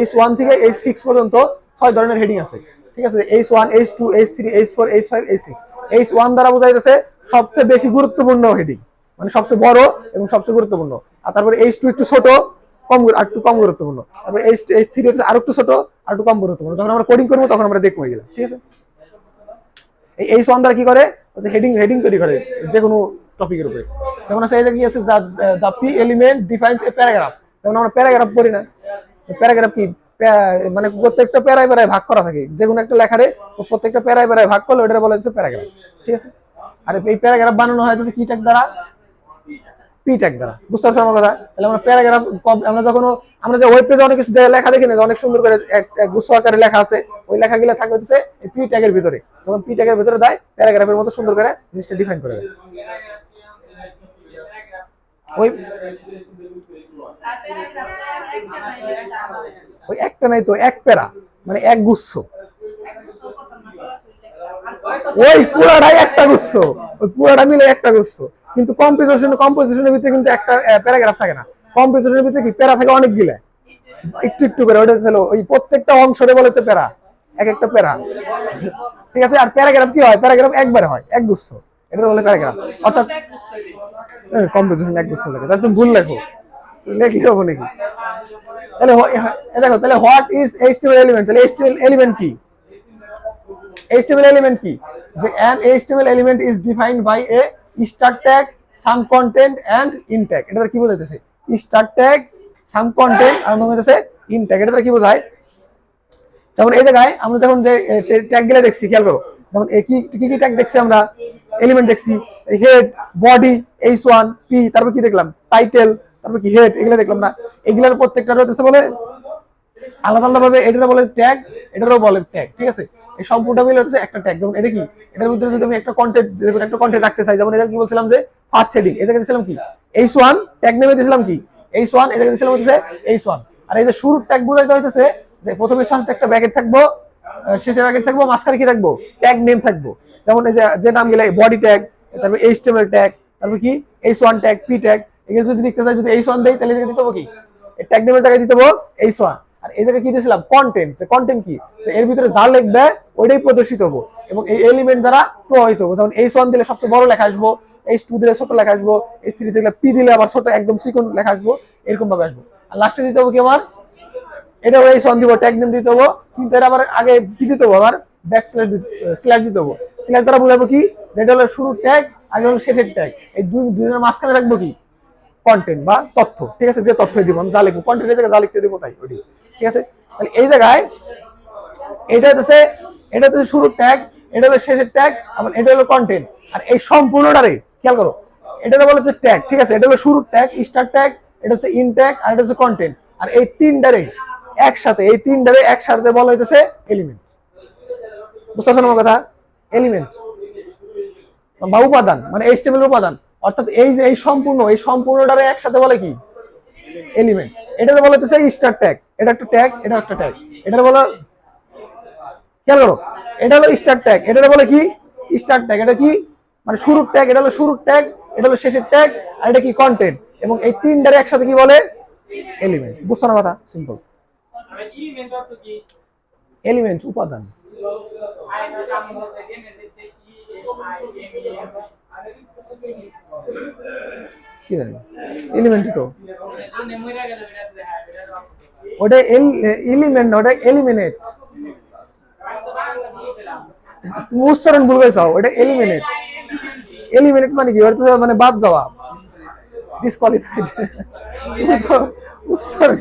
H1 থেকে H6 পর্যন্ত 6 ধরনের হেডিং আছে, ঠিক আছে। H1 H2 H3 H4 H5 H6। H1 দ্বারা বোঝাইতেছে সবচেয়ে বেশি গুরুত্বপূর্ণ হেডিং, মানে সবচেয়ে বড় এবং সবচেয়ে গুরুত্বপূর্ণ। আর তারপরে H2 একটু ছোট, আর একটু কম গুরুত্বপূর্ণ। তারপরে H3 হচ্ছে আর একটু ছোট, আর একটু কম গুরুত্বপূর্ণ। যখন আমরা কোডিং করবো তখন আমরা দেখবো এগুলো, ঠিক আছে। এই H1 দ্বারা কি করে, হেডিং হেডিং তৈরি করে যে কোনো টপিকের উপরে। যেমন আছে এই যে কি আছে, the P element defines a paragraph. যেমন আমরা প্যারাগ্রাফ পড়ি না, প্যারাগ্রাফ কি মানে প্রত্যেকটা প্যারায় প্যারায় ভাগ করা থাকে, যে কোনো একটা লেখারে প্রত্যেকটা প্যারায় প্যারায় ভাগ করলে ওটা বলা হচ্ছে প্যারাগ্রাফ, ঠিক আছে। আর এই প্যারাগ্রাফ বানানো হয় কি ট্যাগ দ্বারা, পি ট্যাগ দ্বারা। বুঝতে পারছো আমার কথা? তাহলে আমরা প্যারাগ্রাফ, আমরা যখন আমরা যে ওয়েব পেজে অনেক কিছু লেখা দেখি না, অনেক সুন্দর করে এক গুচ্ছ আকারে লেখা আছে, ওই লেখাগুলো থাকবে হচ্ছে এই পি ট্যাগের ভিতরে। যখন পি ট্যাগের ভিতরে দেয় প্যারাগ্রাফের মতো সুন্দর করে জিনিসটা ডিফাইন করে দেয়। ওই ওই একটা নাই তো, এক প্যারা মানে এক গুচ্ছ, ওই পুরাটাই একটা গুচ্ছ, ওই পুরাটা মিলে একটা গুচ্ছ। কিন্তু কম্পোজিশনের ভিতরে কিন্তু একটা প্যারাগ্রাফ থাকে না, কম্পোজিশনের ভিতরে কি প্যারা থাকে অনেকগুলা, একটু একটু করে। ওটা ছিল ওই প্রত্যেকটা অংশরে বলেছে প্যারা, এক একটা প্যারা, ঠিক আছে। আর প্যারাগ্রাফ কি হয়, প্যারাগ্রাফ একবারে হয়, এক গুচ্ছ, এটা বলে প্যারাগ্রাফ। অর্থাৎ কম্পোজিশন এক গুচ্ছ লাগে, তাহলে তুমি ভুল লেখো, লেখলে হবো নাকি? তাহলে দেখো, তাহলে হোয়াট ইজ HTML এলিমেন্ট, তাহলে HTML এলিমেন্ট কি? HTML element কি? যে an HTML element is defined by a start tag, some content and in tag। এটা কি বোঝাইতেছে? start tag, some content আর মনে হচ্ছে in tag। এটা কি বোঝায়? যেমন এই জায়গায় আমরা যখন যে ট্যাগ গুলো দেখছি, খেয়াল করো, যেমন কি কি কি ট্যাগ দেখছি আমরা, এলিমেন্ট দেখছি, হেড, বডি, H1 P, তারপর কি দেখলাম, টাইটেল, তারপর কি হেড, এগুলো দেখলাম না? এগুলোর প্রত্যেকটা হচ্ছে বলে আলাদা আলাদা ভাবে, এটারও বলে ট্যাগ, এটারও বলে ট্যাগ, ঠিক আছে। এই সম্পূর্ণটা মিলে হচ্ছে একটা ট্যাগ। যেমন এটা কি, এটার মধ্যে যদি আমি একটা কন্টেন্ট রাখতে চাই, যেমন এটা কি বলছিলাম যে ফার্স্ট হেডিং, এটা দিয়েছিলাম কি H1, ট্যাগ নেমে দিয়েছিলাম কি H1, এটা দিয়েছিলাম হচ্ছে H1। আর এই যে শুরুর ট্যাগ বোঝাইতে হইতেছে যে প্রথমে ফার্স্ট একটা ব্র্যাকেট থাকবো, শেষে ব্র্যাকেট থাকবো, মাঝখানে কি থাকবো, ট্যাগ নেম থাকবো। যেমন এই যে নাম গেলে বডি ট্যাগ, তারপর HTML ট্যাগ, তারপর কি H1 ট্যাগ, P ট্যাগ। এগুলো যদি লিখতে চাই, যদি H1 দেই তাহলে দিতে হবে কি এই ট্যাগ নেমের জায়গায় দিতে হবে H1। আর এই জায়গায় কি দিয়েছিলাম, কন্টেন্ট। যে কন্টেন্ট কি, এর ভিতরে যা লিখবে ওইটাই প্রদর্শিত হবো এবং এই এলিমেন্ট দ্বারা প্রভাবিত হবো। যেমন H1 দিলে সবচেয়ে বড় লেখা আসবো, H2 দিলে ছোট লেখা আসবো, H3 দিলে P দিলে আবার ছোট একদম চিকন লেখা আসবো, এরকম ভাবে আসবো। আর লাস্টে দিতে হবে কি আমার, এটা H1 দিব, ট্যাগ নেম দিতে হবে, কিন্তু এটা আবার আগে কি দিতে হবে, আমার ব্যাক স্ল্যাশ দিতে হবে। স্ল্যাশ দ্বারা বুঝাবো কি, যেটা হলো শুরুর ট্যাগ আর হলো শেষের ট্যাগ, এই দুইটার মাঝখানে থাকবো কি কন্টেন্ট বা তথ্য, ঠিক আছে। যে তথ্য দিব আমি যা লিখবো, কন্টেন্টের জায়গায় যা লিখতে দেবো তাই ওটি, ঠিক আছে। তাহলে এই জায়গায় এটা হচ্ছে শুরুর ট্যাগ, এটা হলো শেষের ট্যাগ, আবার এটা হলো কন্টেন্ট। আর এই সম্পূর্ণটারে খেয়াল করো, এটা বলা হচ্ছে ট্যাগ, ঠিক আছে। এটা হলো শুরুর ট্যাগ, স্টার্ট ট্যাগ, এটা হচ্ছে ইন ট্যাগ, আর এটা হচ্ছে কন্টেন্ট। আর এই তিনটারে একসাথে বলা হইতেছে এলিমেন্ট। বুঝতে পারছো আমার কথা? এলিমেন্ট বা উপাদান, মানে HTML উপাদান। অর্থাৎ এই সম্পূর্ণটারে একসাথে বলে কি এলিমেন্ট। এটা বলা হচ্ছে স্টার্ট ট্যাগ, এটা একটা ট্যাগ, এটা একটা ট্যাগ। এটা বলা, খেয়াল করো, এটা হলো স্টার্ট ট্যাগ, এটা বলে কি স্টার্ট ট্যাগ। এটা কি মানে শুরুর ট্যাগ, এটা হলো শুরুর ট্যাগ, এটা হলো শেষের ট্যাগ, আর এটা কি কন্টেন্ট। এবং এই তিনটারে একসাথে কি বলে এলিমেন্ট। বুঝছো না কথা? সিম্পল। এলিমেন্ট উপাদান। কি জানি এলিমেন্টই তো, ওটা এলিমেন্ট না, ওটা এলিমিনেট। তুমি উচ্চারণ ভুল করেছো, ওটা এলিমিনেট। এলিমিনেট মানে কি, ওটা তো মানে বাদ যাওয়া, ডিসকোয়ালিফাইড। উচ্চারণ।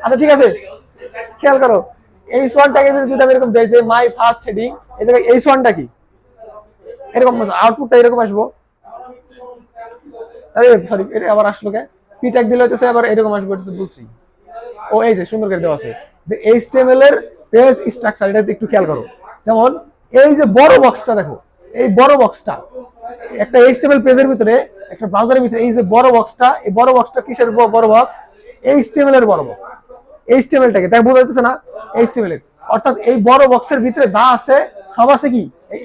আচ্ছা ঠিক আছে, খেয়াল করো H1 টাকে যদি আমি এরকম দেই যে মাই ফার্স্ট হেডিং, এই জায়গায় H1 টা কি, এরকম আউটপুটটা এরকম আসবো। আরে সরি, এটা আবার আসলো কে? পি ট্যাগ দিলে হইতেছে আবার এরকম আসবে, এটা তো বলছি। ও এই যে সুন্দর করে দেওয়া আছে যে এইচটিএমএল এর পেজ স্ট্রাকচার, এটা একটু খেয়াল করো। যেমন এই যে বড় বক্সটা দেখো, এই বড় বক্সটা একটা এইচটিএমএল পেজের ভিতরে, একটা ব্রাউজারের ভিতরে, এই যে বড় বক্সটা, এই বড় বক্সটা কিসের বড় বক্স? এইচটিএমএল এর বড় বক্স। এইচটিএমএলটাকে তাই বোঝা যাচ্ছে না? এইচটিএমএল এর, অর্থাৎ এই বড় বক্সের ভিতরে যা আছে সব আছে কি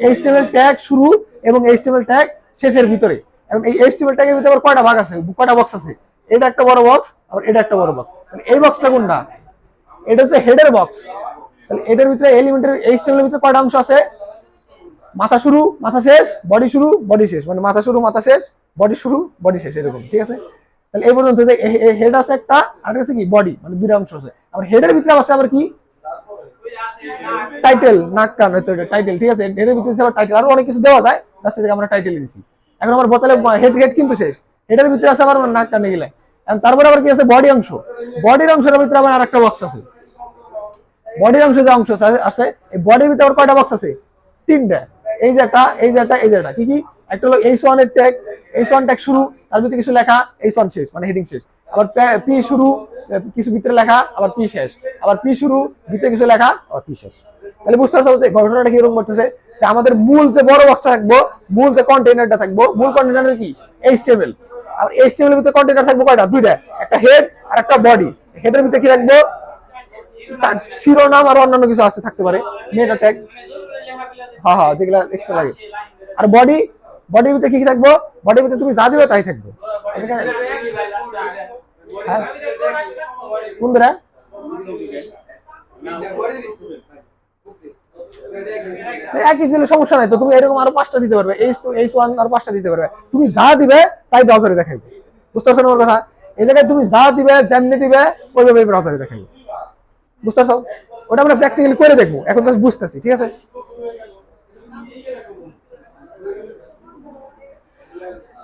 এইচটিএমএল ট্যাগ শুরু এবং এইচটিএমএল ট্যাগ শেষের ভিতরে। এখন এই এইচটিএমএল ট্যাগের ভিতরে আবার কয়টা ভাগ আছে, কয়টা বক্স আছে? এটা একটা বড় বক্স, আবার এটা একটা বড় বক্স। এই বক্সটা কোনটা? এটা হচ্ছে হেডের বক্স। তাহলে এটার ভিতরে এলিমেন্টের এইচটিএমএল এর ভিতরে কয়টা অংশ আছে? মাথা শুরু মাথা শেষ, বডি শুরু বডি শেষ, মানে মাথা শুরু মাথা শেষ, বডি শুরু বডি শেষ, এরকম। ঠিক আছে? তাহলে এই পর্যন্ত যে হেড আছে একটা, আর আছে কি বডি, মানে দুইটা অংশ আছে। আবার হেডের ভিতরে আছে আবার কি? টাইটেল, নাক কান, তো এটা টাইটেল। ঠিক আছে? হেডের ভিতরে আছে আবার টাইটেল, আরো অনেক কিছু দেওয়া যায়, জাস্ট এটাকে আমরা টাইটেল দিছি। এখন আমার বোতলে হেড হেড কিন্তু শেষ, হেডের ভিতরে আছে আবার নাক কান গেলে। এখন তারপরে আবার কি আছে? বডি অংশ। বডির অংশের ভিতরে আবার আরেকটা বক্স আছে। বডির অংশ যে অংশ আছে, এই বডির ভিতরে আবার কয়টা বক্স আছে? তিনটা। এই যে একটা, এই যে একটা, এই যে একটা। কি কি? একটা হলো H1 এর ট্যাগ, H1 ট্যাগ শুরু, তার ভিতরে কিছু লেখা, H1 শেষ, মানে হেডিং শেষ। আবার পি শুরু, কিছু ভিতরে লেখা, আবার পি শেষ। আবার পি শুরু, ভিতরে কিছু লেখা, আবার পি শেষ। তাহলে বুঝতে পারছো যে ঘটনাটা কি এরকম করতেছে, যে আমাদের মূল যে বড় বক্সটা থাকবো, মূল যে কন্টেইনারটা থাকবো, মূল কন্টেইনার কি? HTML। আর HTML এর ভিতরে কন্টেইনার থাকবো কয়টা? দুইটা, একটা হেড আর একটা বডি। হেডের ভিতরে কি রাখবো? শিরোনাম আর অন্যান্য কিছু আছে, থাকতে পারে, মেটা ট্যাগ, হ্যাঁ হ্যাঁ, যেগুলা এক্সট্রা লাগে। আর বডি, বডির ভিতরে কি কি থাকবো? বডির ভিতরে তুমি যা দিবে তাই থাকবে। হ্যাঁ, কোন ধরে একই দিলে সমস্যা নাই তো, তুমি এরকম আরো 5টা দিতে পারবে, H1 আর 5টা দিতে পারবে। তুমি যা দিবে তাই ব্রাউজারে দেখাইবে। বুঝতে পারছো আমার কথা? এই জায়গায় তুমি যা দিবে, যেমনি দিবে, ওইভাবে ব্রাউজারে দেখাইবে। বুঝতে পারছো? ওটা আমরা প্র্যাকটিক্যালি করে দেখবো, এখন তো বুঝতেছি। ঠিক আছে?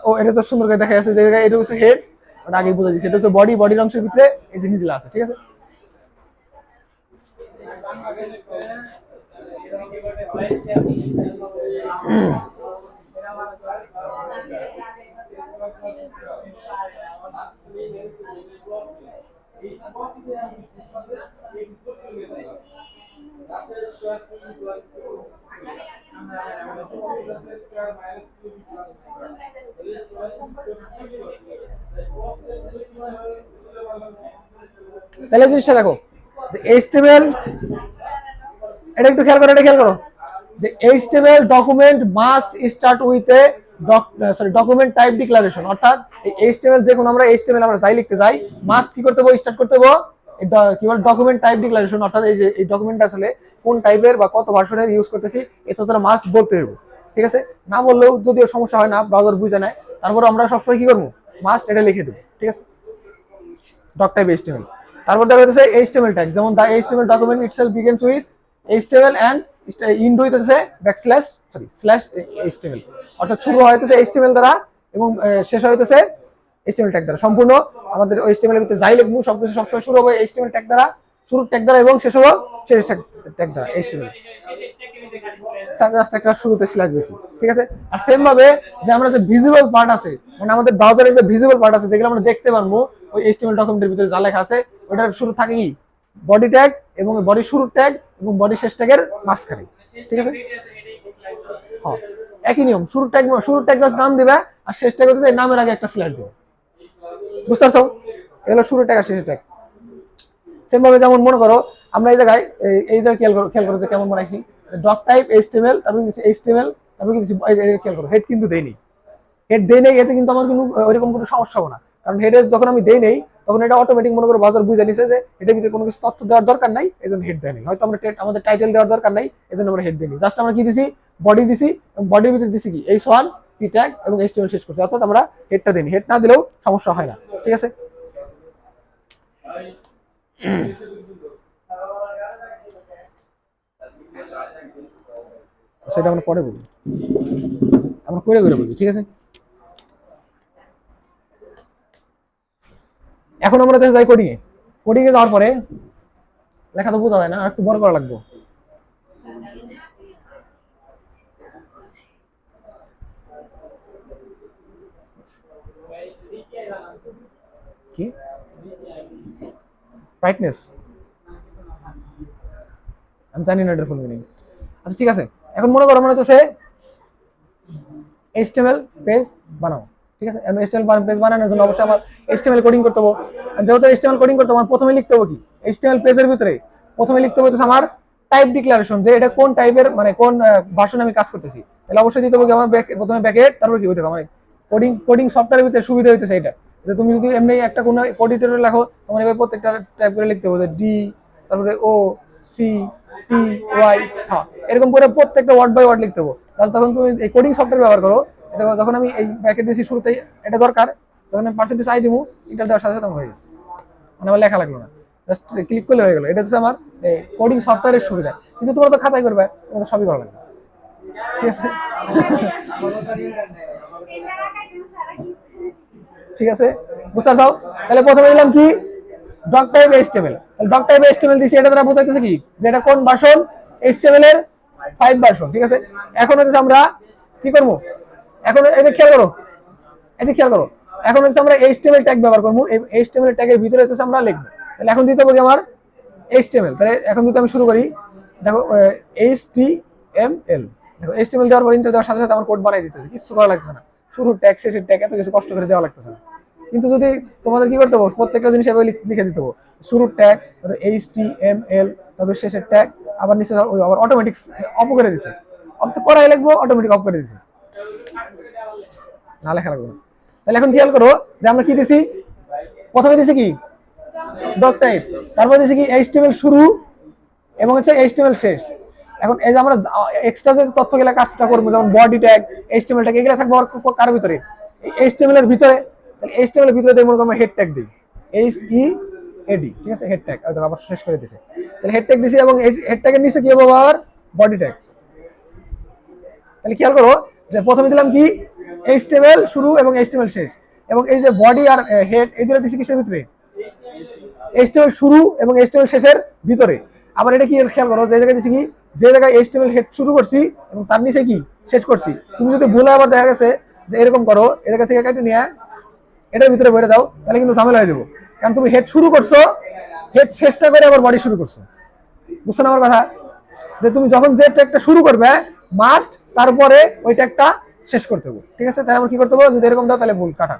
ও এটা তো সুন্দর করে দেখা যাচ্ছে যে এটা হচ্ছে হেড, ওটা আগে বুঝে দিচ্ছি। এটা হচ্ছে বডি, বডির অংশের ভিতরে এই জিনিসগুলো আছে। ঠিক আছে? তাহলে জিনিসটা দেখো যে HTML, এটা একটু খেয়াল করো, এটা খেয়াল করো যে HTML document must start with a document type declaration. অর্থাৎ এই HTML যে কোনো আমরা HTML আমরা যাই লিখতে যাই, মাস্ট কি করতে হবে? স্টার্ট করতে হবে কি বল? Document type declaration. অর্থাৎ এই যে এই ডকুমেন্টটা আসলে কোন টাইপের বা কত ভার্সনের ইউজ করতেছি, এটা তোরা মাস্ট বলতে হবে। ঠিক আছে? না বললেও যদিও সমস্যা হয় না, ব্রাউজার বুঝে নেয়, তারপর আমরা সবসময় কি করবো? মাস্ট এটা লিখে দেবো। ঠিক আছে? Doctype HTML। তারপর দেখা যাচ্ছে HTML ট্যাগ, যেমন the HTML document itself begins with HTML and end হইতেছে স্ল্যাশ HTML। অর্থাৎ শুরু হইতেছে HTML দ্বারা এবং শেষ হইতেছে HTML ট্যাগ দ্বারা। সম্পূর্ণ আমাদের HTML এর ভিতরে যাই লিখবো সবকিছু সবসময় শুরু হবে HTML ট্যাগ দ্বারা, শুরুর ট্যাগ দ্বারা, এবং শেষ হবে শেষ ট্যাগ দ্বারা HTML। জাস্ট একটা শুরুতে স্ল্যাশ বেশি। ঠিক আছে? আর সেম ভাবে যে আমরা যে ভিজিবল পার্ট আছে, মানে আমাদের ব্রাউজারের যে ভিজিবল পার্ট আছে, যেগুলো আমরা দেখতে পারবো ওই HTML ডকুমেন্টের ভিতরে যা লেখা আছে, ওটার শুরু থাকে কি? বডি ট্যাগ, এবং বডি শুরুর ট্যাগ এবং বডি শেষ ট্যাগের মাঝখানে। ঠিক আছে? হ্যাঁ, একই নিয়ম। শুরুর ট্যাগ জাস্ট নাম দিবে, আর শেষ ট্যাগ হচ্ছে নামের আগে একটা স্ল্যাশ দিবে। বুঝতে পারছো? এগুলো শুরুর ট্যাগ আর শেষের ট্যাগ। সেম ভাবে যেমন মনে করো আমরা এই জায়গায় এই জায়গায় খেয়াল করো যে কেমন বানাইছি, ডক টাইপ HTML, তারপর কিছু HTML, তারপর কিছু খেয়াল করো হেড কিন্তু দেই নেই। হেড দেই নেই, এতে কিন্তু আমার কিন্তু ওইরকম কোনো সমস্যা হবে না, কারণ হেডে যখন আমি দেই নেই তখন এটা অটোমেটিক মনে করো ব্রাউজার বুঝে নিছে যে এটার ভিতরে কোনো কিছু তথ্য দেওয়ার দরকার নাই, এজন্য হেড দেয় নাই। হয়তো আমরা আমাদের টাইটেল দেওয়ার দরকার নাই, এজন্য আমরা হেড দিইনি। জাস্ট আমরা কি দিছি? বডি দিছি, বডির ভিতরে দিছি কি? H1 পি ট্যাগ এবং HTML শেষ করছি, অর্থাৎ আমরা হেডটা দিইনি। হেড না দিলেও সমস্যা হয় না। ঠিক আছে? সেটা আমরা পরে বুঝি, আমরা করে করে বুঝি। ঠিক আছে? এখন আমরা যাই কোডিং এ। কোডিং এ যাওয়ার পরে লেখা তো বোঝা যায় না, একটু বড় করা লাগবে। কি ব্রাইটনেস, আমি জানি না এটার ফুল মিনিং। আচ্ছা ঠিক আছে, এখন মনে করো মনে হচ্ছে HTML পেজ বানাও, ঠিক আছে। আমি HTML পেজ বানানোর জন্য অবশ্যই আমার HTML কোডিং করতে হবে। যেহেতু HTML কোডিং করতে আমার প্রথমে লিখতে হবে কি, HTML পেজের ভিতরে প্রথমে লিখতে হবে আমার টাইপ ডিক্লারেশন, যে এটা কোন টাইপের মানে কোন ভার্সনে আমি কাজ করতেছি। তাহলে অবশ্যই দিতে হবে কি আমার প্রথমে ব্র্যাকেট, তারপর কি হইতে হবে আমার কোডিং সফটওয়্যারের ভিতরে সুবিধা হইতেছে এটা, যে তুমি যদি এমনি একটা কোনো এডিটরে লেখো তোমার এবার প্রত্যেকটা টাইপ করে লিখতে হবে, ডি তারপরে ও সি টি ওয়াই, হ্যাঁ এরকম করে প্রত্যেকটা ওয়ার্ড বাই ওয়ার্ড লিখতে হবে। তাহলে তখন তুমি এই কোডিং সফটওয়্যার ব্যবহার করো, এটা যখন আমি এই ব্র্যাকেট দিয়েছি শুরুতেই এটা দরকার, তখন আমি পার্সেন্টেজ আই দিব, ইন্টার দেওয়ার সাথে সাথে আমার হয়ে গেছে, মানে আমার লেখা লাগলো না, জাস্ট ক্লিক করলে হয়ে গেল। এটা হচ্ছে আমার কোডিং সফটওয়্যারের সুবিধা। কিন্তু তোমরা তো খাতায় করবে, তোমরা সবই করা লাগবে, ঠিক আছে। ঠিক আছে, বুঝতে পারছো? তাহলে প্রথমে দিলাম কি ডক টাইপ HTML, তাহলে ডক টাইপ HTML দিছি, এটা দ্বারা বোঝাইতেছে কি যে এটা কোন ভার্সন, HTML এর 5 ভার্সন, ঠিক আছে। এখন হচ্ছে আমরা কি করব, এখন এই যে খেয়াল করো, এই যে খেয়াল করো, এখন হচ্ছে আমরা HTML ট্যাগ ব্যবহার করব। এই HTML ট্যাগের ভিতরে হচ্ছে আমরা লিখব। তাহলে এখন দিতে হবে কি আমার HTML, তাহলে এখন যদি আমি শুরু করি, দেখো HTML, দেখো HTML দেওয়ার পর ইন্টার দেওয়ার সাথে সাথে আমার কোড বানাই দিতেছে, কিছু করা লাগতেছে না, শুরু ট্যাগ শেষের ট্যাগ এত কিছু কষ্ট করে দেওয়া লাগতেছে না। কিন্তু যদি তোমাদের কি করতে হবে, প্রত্যেকটা জিনিস এভাবে লিখে দিতে হবে, শুরুর ট্যাগ, তারপরে HTML, তারপরে শেষের ট্যাগ, আবার নিচে আবার অটোমেটিক অফ করে দিছে, অফ তো করাই লাগবে, অটোমেটিক অফ করে দিছে, না লেখা লাগবে না। তাহলে এখন খেয়াল করো যে আমরা কি দিছি, প্রথমে দিছি কি ডক টাইপ, তারপর দিছি কি HTML শুরু এবং হচ্ছে HTML শেষ। এখন এই যে আমরা এক্সট্রা যে তথ্যগুলো কাজটা করবো, যেমন বডি ট্যাগ, HTML ট্যাগ, এগুলো থাকবে কার ভিতরে, HTML এর ভিতরে। তাহলে HTML এর ভিতরে দিয়ে মনে করো আমরা হেড ট্যাগ দিই, HEAD, ঠিক আছে, হেড ট্যাগ আবার শেষ করে দিয়েছে। তাহলে হেড ট্যাগ দিছি এবং হেড ট্যাগের নিচে কি হবে আবার বডি ট্যাগ। তাহলে খেয়াল করো যে প্রথমে দিলাম কি HTML শুরু এবং HTML শেষ, এবং এই যে বডি আর হেড এই দুটো দিছি কিসের ভিতরে, HTML শুরু এবং HTML শেষের ভিতরে। আবার এটা কি খেয়াল করো, যে জায়গায় দিছি কি, যে জায়গায় HTML হেড শুরু করছি এবং তার নিচে কি শেষ করছি, তুমি যদি ভুলে আবার দেখা গেছে যে এরকম করো, এই জায়গা থেকে কেটে নিয়ে এটার ভিতরে ভরে দাও, তাহলে কিন্তু ঝামেলা হয়ে যাবো। কারণ তুমি হেড শুরু করছো, হেড শেষটা করে আবার বডি শুরু করছো, বুঝছো না আমার কথা? যে তুমি যখন যে ট্যাগটা শুরু করবে মাস্ট তারপরে ওই ট্যাগটা শেষ করতে হবে, ঠিক আছে। তাহলে আমার কি করতে হবে, যদি এরকম দাও তাহলে ভুল কাটা,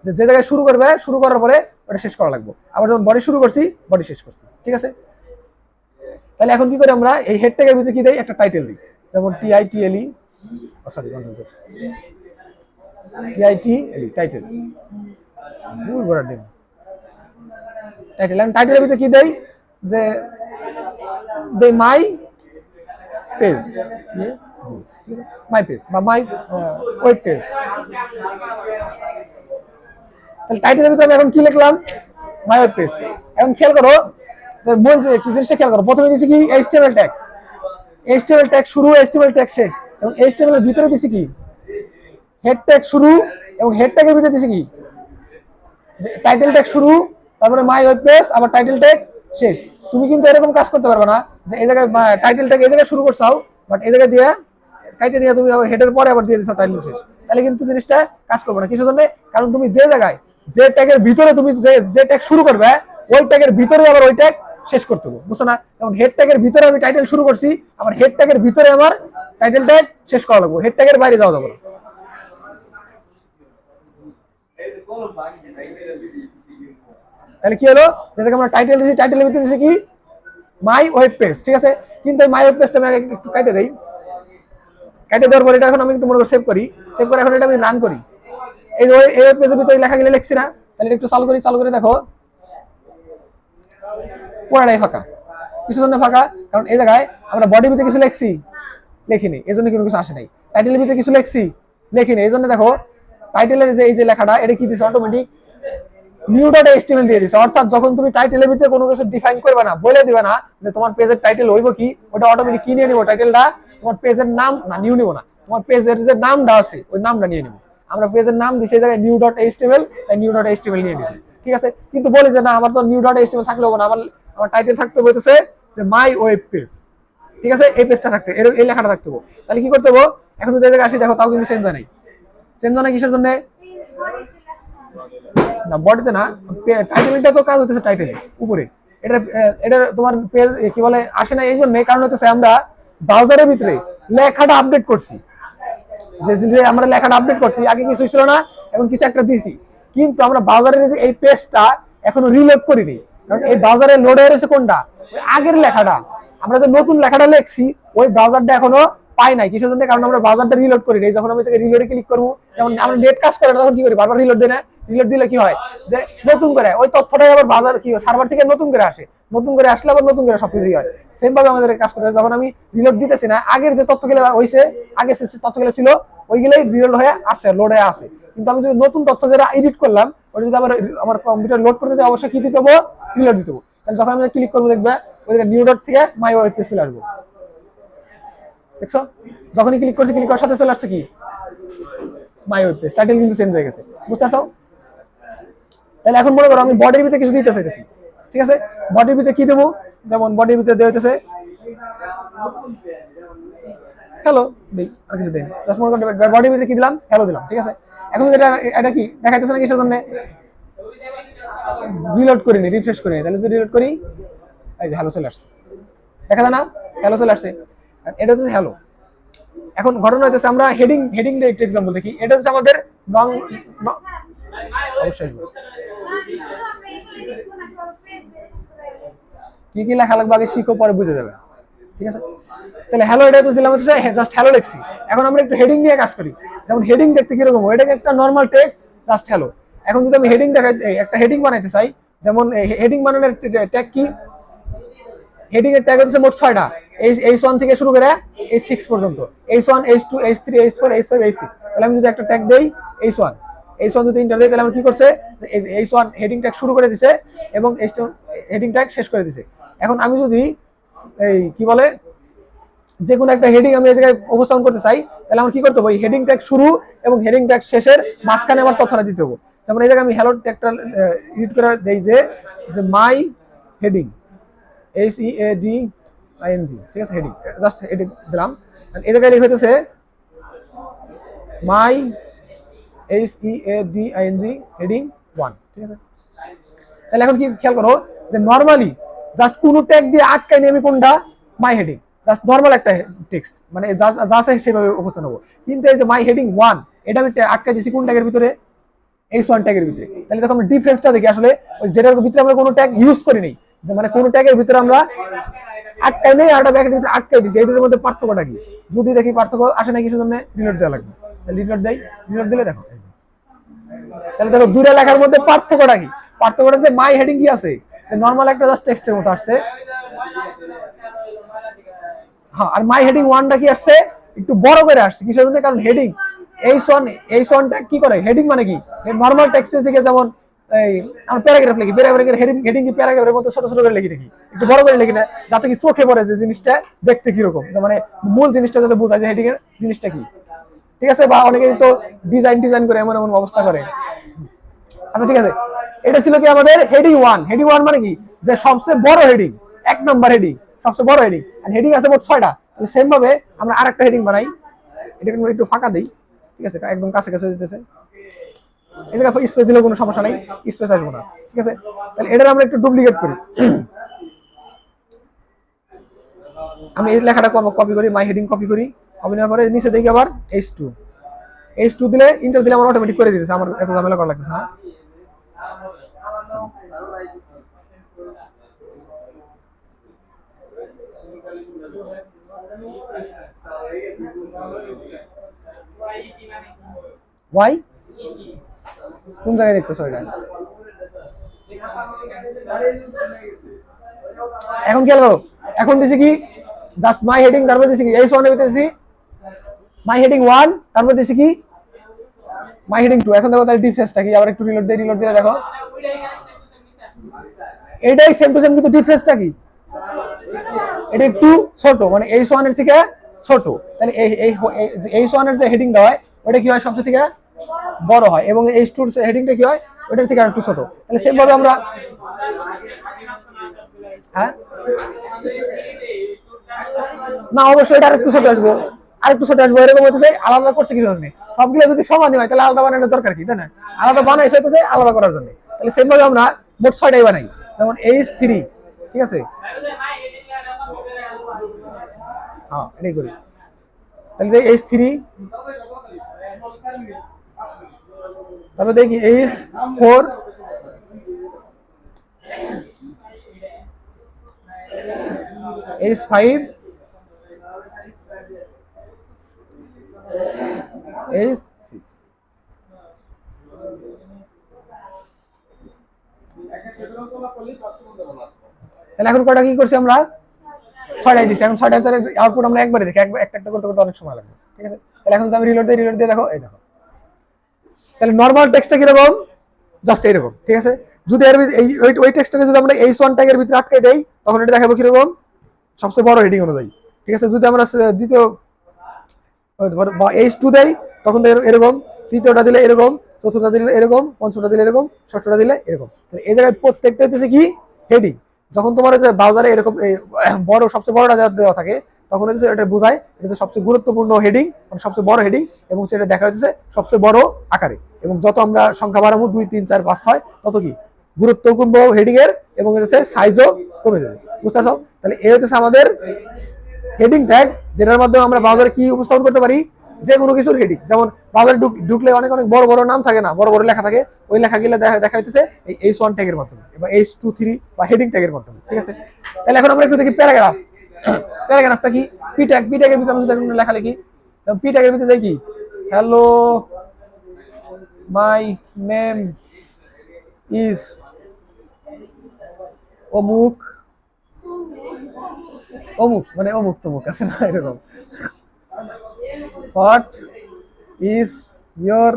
যে জায়গায় শুরু করবে শুরু করার পরে ওটা শেষ করা লাগবে, আবার যখন বডি শুরু করছি বডি শেষ করছি, ঠিক আছে। তাহলে এখন কি করে আমরা এই হেড ট্যাগের ভিতরে কি দেই, একটা টাইটেল দিই, যেমন TITLE, sorry TITLE, title, title. আমি টাইটেলের ভিতরে কি দেই, যে দে মাই পেজ, মাই পেজ বা মাই ওয়েব পেজ। তাহলে টাইটেলের ভিতরে আমি এখন কি লিখলাম, মাই ওয়েব পেজ। এখন খেয়াল করো মূল জিনিসটা খেয়াল করো, প্রথমে দিছি কি HTML ট্যাগ, HTML ট্যাগ শুরু, HTML ট্যাগ শেষ, এবং HTML এর ভিতরে দিছি কি হেড ট্যাগ শুরু, এবং হেড ট্যাগের ভিতরে দিছি কি টাইটেল ট্যাগ শুরু, তারপরে মাই ওয়েব পেজ, আবার টাইটেল ট্যাগ শেষ। তুমি কিন্তু এরকম কাজ করতে পারবে না যে এই জায়গায় টাইটেল ট্যাগ এই জায়গায় শুরু করছাও, বাট এই জায়গায় দিয়ে টাইটেল তুমি হেডের পরে আবার দিয়ে দিছো টাইটেল শেষ, তাহলে কিন্তু জিনিসটা কাজ করবে না। কিছু জন্য, কারণ তুমি যে জায়গায় যে ট্যাগের ভিতরে তুমি যে ট্যাগ শুরু করবে ওই ট্যাগের ভিতরে আবার ওই ট্যাগ শেষ করতে হবে, বুঝছো না? যেমন হেড ট্যাগের ভিতরে আমি টাইটেল শুরু করছি, আমার হেড ট্যাগের ভিতরে আমার টাইটেল ট্যাগ শেষ করা লাগবে, হেড ট্যাগের বাইরে যাওয়া যাবে না। তাহলে কি হলো, যেটাকে আমরা টাইটেল দিয়েছি, টাইটেলের ভিতরে দিয়েছি কি মাই ওয়েব পেজ, ঠিক আছে। কিন্তু এই মাই ওয়েব পেজটা আমি একটু কেটে দেই, কেটে দেওয়ার পর এটা এখন আমি একটু মনে করে সেভ করি, সেভ করে এখন এটা আমি রান করি। এই ওয়েব পেজের ভিতরে লেখাগুলো লিখছি না, তাহলে একটু চালু করি, চালু করে দেখো পুরাটাই ফাঁকা, কিছু জন্য ফাঁকা, কারণ এই জায়গায় আমরা বডির ভিতরে কিছু লিখছি, লিখিনি, এই জন্য কোনো কিছু আসে নাই। টাইটেলের ভিতরে কিছু লিখছি, লিখিনি, এই জন্য দেখো টাইটেলের যে এই যে লেখাটা এটা কি দিছে, অটোমেটিক new.html দিয়ে দিছে। অর্থাৎ যখন তুমি টাইটেলের ভিতরে কোনো কিছু ডিফাইন করবে না, বলে দিবে না যে তোমার পেজের টাইটেল হইব কি, ওটা অটোমেটিক কি নিয়ে নিব, টাইটেলটা তোমার পেজের নাম না, নিউ নিব না, তোমার পেজের যে নামটা আছে ওই নামটা নিয়ে নিব। আমরা পেজের নাম দিছি এই জায়গায় new.html, তাই new.html নিয়ে নিছি, ঠিক আছে। কিন্তু বলে যে না আমার তো new.html থাকলে হবে না, আমার টাইটেল থাকতে বলতেছে যে মাই ওয়েব পেজ, ঠিক আছে, এই পেজটা থাকতে এই লেখাটা থাকতে হবে। তাহলে কি করতে হবে, এখন যদি এই জায়গায় আসি দেখো তাও কিন্তু চেঞ্জ হয় নাই। চেঞ্জ হয় না কিসের জন্য, না বডিতে না, টাইটেলটা তো কাজ হতেছে টাইটেলে উপরে। এটা এটা তোমার পেজ কি বলে আসে না, এই জন্য কারণ হচ্ছে আমরা ব্রাউজারের ভিতরে লেখাটা আপডেট করছি, যে আমরা লেখাটা আপডেট করছি, আগে কিছু ছিল না, এখন কিছু একটা দিছি, কিন্তু আমরা ব্রাউজারের এই পেজটা এখনো রিলোড করিনি, কারণ এই ব্রাউজারে লোড হয়ে রয়েছে কোনটা, আগের লেখাটা। আমরা যে নতুন লেখাটা লিখছি ওই ব্রাউজারটা এখনো পাই নাই, কিসের জন্য, কারণ আমরা ব্রাউজারটা রিলোড করি নাই। যখন আমি থেকে রিলোডে ক্লিক করবো, যেমন আমরা নেট কাজ করে তখন কি করি, বারবার রিলোড দেয় না, রিলোড দিলে কি হয় যে নতুন করে ওই তথ্যটাই আবার ব্রাউজার কি সার্ভার থেকে নতুন করে আসে, নতুন করে আসলে আবার নতুন করে সবকিছু হয়। সেম ভাবে আমাদের কাজ করতে, যখন আমি রিলোড দিতেছি না, আগের যে তথ্যগুলো হয়েছে, আগে তথ্যগুলো ছিল ওইগুলোই রিলোড হয়ে আসে, লোড হয়ে আসে। কিন্তু আমি যদি নতুন তথ্য যেটা এডিট করলাম ওটা যদি আবার আমার কম্পিউটার লোড করতে চাই, অবশ্যই কি দিতে হবে, রিলোড দিতে হবে। তাহলে যখন আমি ক্লিক করবো দেখবে ওই নিউ ডট থেকে মাই ওয়েব পেজ চলে আসবো, দেখছো? যখনই ক্লিক করছি, ক্লিক করার সাথে চলে আসছে কি মাই ওয়েব পেজ, টাইটেল কিন্তু চেঞ্জ হয়ে গেছে, বুঝতে পারছো? তাহলে এখন মনে করো আমি বডির ভিতরে কিছু দিতে চাইতেছি, ঠিক আছে? বডির ভিতরে কি দেবো, যেমন বডির ভিতরে দেওয়া হইতেছে হ্যালো দেই, আর কিছু দেন, জাস্ট মনে করো বডির ভিতরে কি দিলাম, হ্যালো দিলাম, ঠিক আছে? এখন এটা কি দেখাইতেছে না কিসের জন্য, রিলোড করিনি, রিফ্রেশ করিনি, তাহলে যদি রিলোড করি এই যে হ্যালো চলে আসছে, দেখা যায় না, হ্যালো চলে আসছে, এটা হচ্ছে হ্যালো। এখন ঘটনা হইতেছে আমরা হেডিং দিয়ে একটু এক্সাম্পল দেখি। এটা হচ্ছে আমাদের নং, অবশ্যই কি কি লেখা লাগবে আগে শিখো, পরে বুঝে যাবে, ঠিক আছে? তাহলে হ্যালো এটা তো দিলাম, হচ্ছে জাস্ট হ্যালো লিখছি। এখন আমরা একটু হেডিং নিয়ে কাজ করি, যেমন হেডিং দেখতে কিরকম, এটাকে একটা নর্মাল টেক্সট জাস্ট হ্যালো। এখন যদি আমি হেডিং দেখাই, একটা হেডিং বানাইতে চাই, যেমন হেডিং বানানোর ট্যাগ কি, হেডিং এর ট্যাগ হচ্ছে মোট 6টা, H1 থেকে শুরু করে H6 পর্যন্ত, H1 H2 H3 H4 H5 H6। তাহলে আমি যদি একটা ট্যাগ দেই H1 যদি ইন্টার দেই, তাহলে আমরা কি করছে, H1 হেডিং ট্যাগ শুরু করে দিছে এবং H2 হেডিং ট্যাগ শেষ করে দিছে। এখন আমি যদি এই কি বলে যে কোনো একটা হেডিং আমি এই জায়গায় উপস্থাপন করতে চাই, তাহলে আমার কি করতে হবে, হেডিং ট্যাগ শুরু এবং হেডিং ট্যাগ শেষের মাঝখানে আমার তথ্যটা দিতে হবে। যেমন এই জায়গায় আমি হ্যালো ট্যাগটা এডিট করে দেই, যে মাই হেডিং HEADING, ঠিক আছে? হেডিং জাস্ট এডিট দিলাম, এই জায়গায় লিখে হইতেছে মাই HEADING হেডিং 1, ঠিক আছে? তাহলে এখন কি খেয়াল করো যে নরমালি জাস্ট কোন ট্যাগ দিয়ে আটকাই নিয়ে আমি কোনটা মাই হেডিং, জাস্ট নরমাল একটা টেক্সট, মানে যা আছে সেভাবে উপস্থাপন হবো। কিন্তু এই যে মাই হেডিং 1 এটা আমি আটকাই দিয়েছি কোন ট্যাগের ভিতরে, H1 ট্যাগের ভিতরে। তাহলে দেখো আমরা ডিফারেন্সটা দেখি, আসলে ওই যেটার ভিতরে আমরা কোনো ট্যাগ ইউজ করি নাই, মানে কোন ট্যাগের ভিতরে আমরা আটকাই নেই আর ব্যাকের ভিতরে আটকাই দিয়েছি, এটার মধ্যে পার্থক্যটা কি? যদি দেখি পার্থক্য আসে না কিছুর জন্য, রিলোড দেওয়া লাগবে। রিলোড দেই, রিলোড দিলে দেখো, তাহলে দেখো দুইটা লেখার মধ্যে পার্থক্যটা কি? পার্থক্যটা যে মাই হেডিং কি আছে, নরমাল একটা জাস্ট টেক্সটের মতো আসছে, হ্যাঁ, আর মাই হেডিং 1টা কি আসছে, একটু বড় করে আসছে, কিসের জন্য? কারণ হেডিং H1টা কি করে, হেডিং মানে কি নরমাল টেক্সটের থেকে, যেমন এই আমরা প্যারাগ্রাফ লিখি, প্যারাগ্রাফের হেডিং কি প্যারাগ্রাফের মতো ছোট ছোট করে লিখি নাকি, একটু বড় করে লিখি না, যাতে কি চোখে পড়ে যে জিনিসটা দেখতে কিরকম, মানে মূল জিনিসটা যাতে বোঝা যায় হেডিং এর জিনিসটা কি, ঠিক আছে? বা অনেকে তো ডিজাইন করে এমন এমন অবস্থা করে। আচ্ছা ঠিক আছে, এটা ছিল কি আমাদের হেডিং 1। হেডিং 1 মানে কি, যে সবচেয়ে বড় হেডিং, 1 নম্বর হেডিং, সবচেয়ে বড় হেডিং। আর হেডিং আছে মোট 6টা। তাহলে সেম ভাবে আমরা আরেকটা হেডিং বানাই, এটাকে একটু ফাঁকা দেই, ঠিক আছে? একদম কাছে কাছে দিতেছে, এই জায়গায় স্পেস দিলে কোনো সমস্যা নাই, স্পেস আসবে না, ঠিক আছে? তাহলে এটা আমরা একটু ডুপ্লিকেট করি, আমি এই লেখাটা কপি করি, মাই হেডিং কপি করি, কপি নেওয়ার পরে নিচে দেখি আবার H2 দিলে ইন্টার দিলে আমার অটোমেটিক করে দিতেছে, আমার এত ঝামেলা করা লাগতেছে না। ওয়াই কোন জায়গায় দেখতেছো এটা? এখন খেয়াল করো, এখন দিছি কি জাস্ট মাই হেডিং, তারপর দিছি কি H1 এর ভিতরে দিছি মাই হেডিং 1, তারপর দিছি কি মাই হেডিং 2। এখন দেখো তার ডিফারেন্সটা কি, আবার একটু রিলোড দিলে দেখো এটাই সেম টু সেম, কিন্তু ডিফারেন্সটা কি, এটা একটু ছোট, মানে H1 এর থেকে ছোট। তাহলে H1 এর যে হেডিংটা হয় ওটা কি হয়, সবচেয়ে থেকে বড় হয়, এবং H2 এর হেডিংটা কি হয়, ওটার থেকে আরেকটু ছোট। তাহলে সেম ভাবে আমরা, হ্যাঁ না অবশ্যই এটা আরেকটু ছোট আসবে, আরেকটু ছোট আসবো, এরকম হইতেছে আলাদা করছে কি জন্য? সবগুলো যদি সমানই হয় তাহলে আলাদা বানানোর দরকার কি, তাই না? আলাদা বানাইছে হইতেছে আলাদা করার জন্য। তাহলে সেম ভাবে আমরা মোট 6টাই বানাই, যেমন H3, ঠিক আছে? হ্যাঁ এটাই করি। তাহলে H3, তারপর দেখি H4, H5, H6। তাহলে এখন কয়টা কি করছি আমরা? 6টাই দিচ্ছি। এখন 6টার আউটপুট আমরা একবারে দেখি, একটা একটা করতে করতে অনেক সময় লাগবে, ঠিক আছে? তাহলে এখন আমি রিলোড দিয়ে দেখো, এই দেখো। তাহলে নরমাল টেক্সটটা কিরকম? জাস্ট এইরকম, ঠিক আছে? যদি এর ওই টেক্সটটাকে যদি আমরা H1 ট্যাগের ভিতরে আটকে দেই, তখন এটা দেখাবো কিরকম? সবচেয়ে বড় হেডিং অনুযায়ী, ঠিক আছে? যদি আমরা দ্বিতীয় H2 দেই, তখন এরকম, তৃতীয়টা দিলে এরকম, চতুর্থটা দিলে এরকম, পঞ্চমটা দিলে এরকম, ষষ্ঠটা দিলে এরকম। তাহলে এই জায়গায় প্রত্যেকটা হচ্ছে কি হেডিং। যখন তোমার হচ্ছে ব্রাউজারে এরকম বড় সবচেয়ে বড়টা দেওয়া থাকে, তখন হচ্ছে এটা বোঝায় এটা সবচেয়ে গুরুত্বপূর্ণ হেডিং, মানে সবচেয়ে বড় হেডিং, এবং সেটা দেখা যাচ্ছে সবচেয়ে বড় আকারে। এবং যত আমরা সংখ্যা বাড়াবো 2, 3, 4, 5, 6, তত কি গুরুত্ব কমবে হেডিং এর, এবং হচ্ছে সাইজও কমে যাবে। বুঝতে পারছো? তাহলে এই হচ্ছে আমাদের হেডিং ট্যাগ, যেটার মাধ্যমে আমরা ব্রাউজারে কি উপস্থাপন করতে পারি? যে কোনো কিছুর হেডিং। যেমন ব্রাউজারে ঢুকলে অনেক অনেক বড় বড় নাম থাকে না, বড় বড় লেখা থাকে, ওই লেখাগুলো দেখা যাচ্ছে এই H1 ট্যাগের মাধ্যমে বা H2, 3 বা হেডিং ট্যাগের মাধ্যমে, ঠিক আছে? তাহলে এখন আমরা একটু দেখি প্যারাগ্রাফ। প্যারাগ্রাফটা কি? পি ট্যাগের ভিতরে আমরা যদি লেখা লিখি, পি ট্যাগের ভিতরে দেখি হ্যালো মাই নেম ইজ অমুক, অমুক মানে অমুক তমুক আছে না, এরকম। হোয়াট ইজ ইয়োর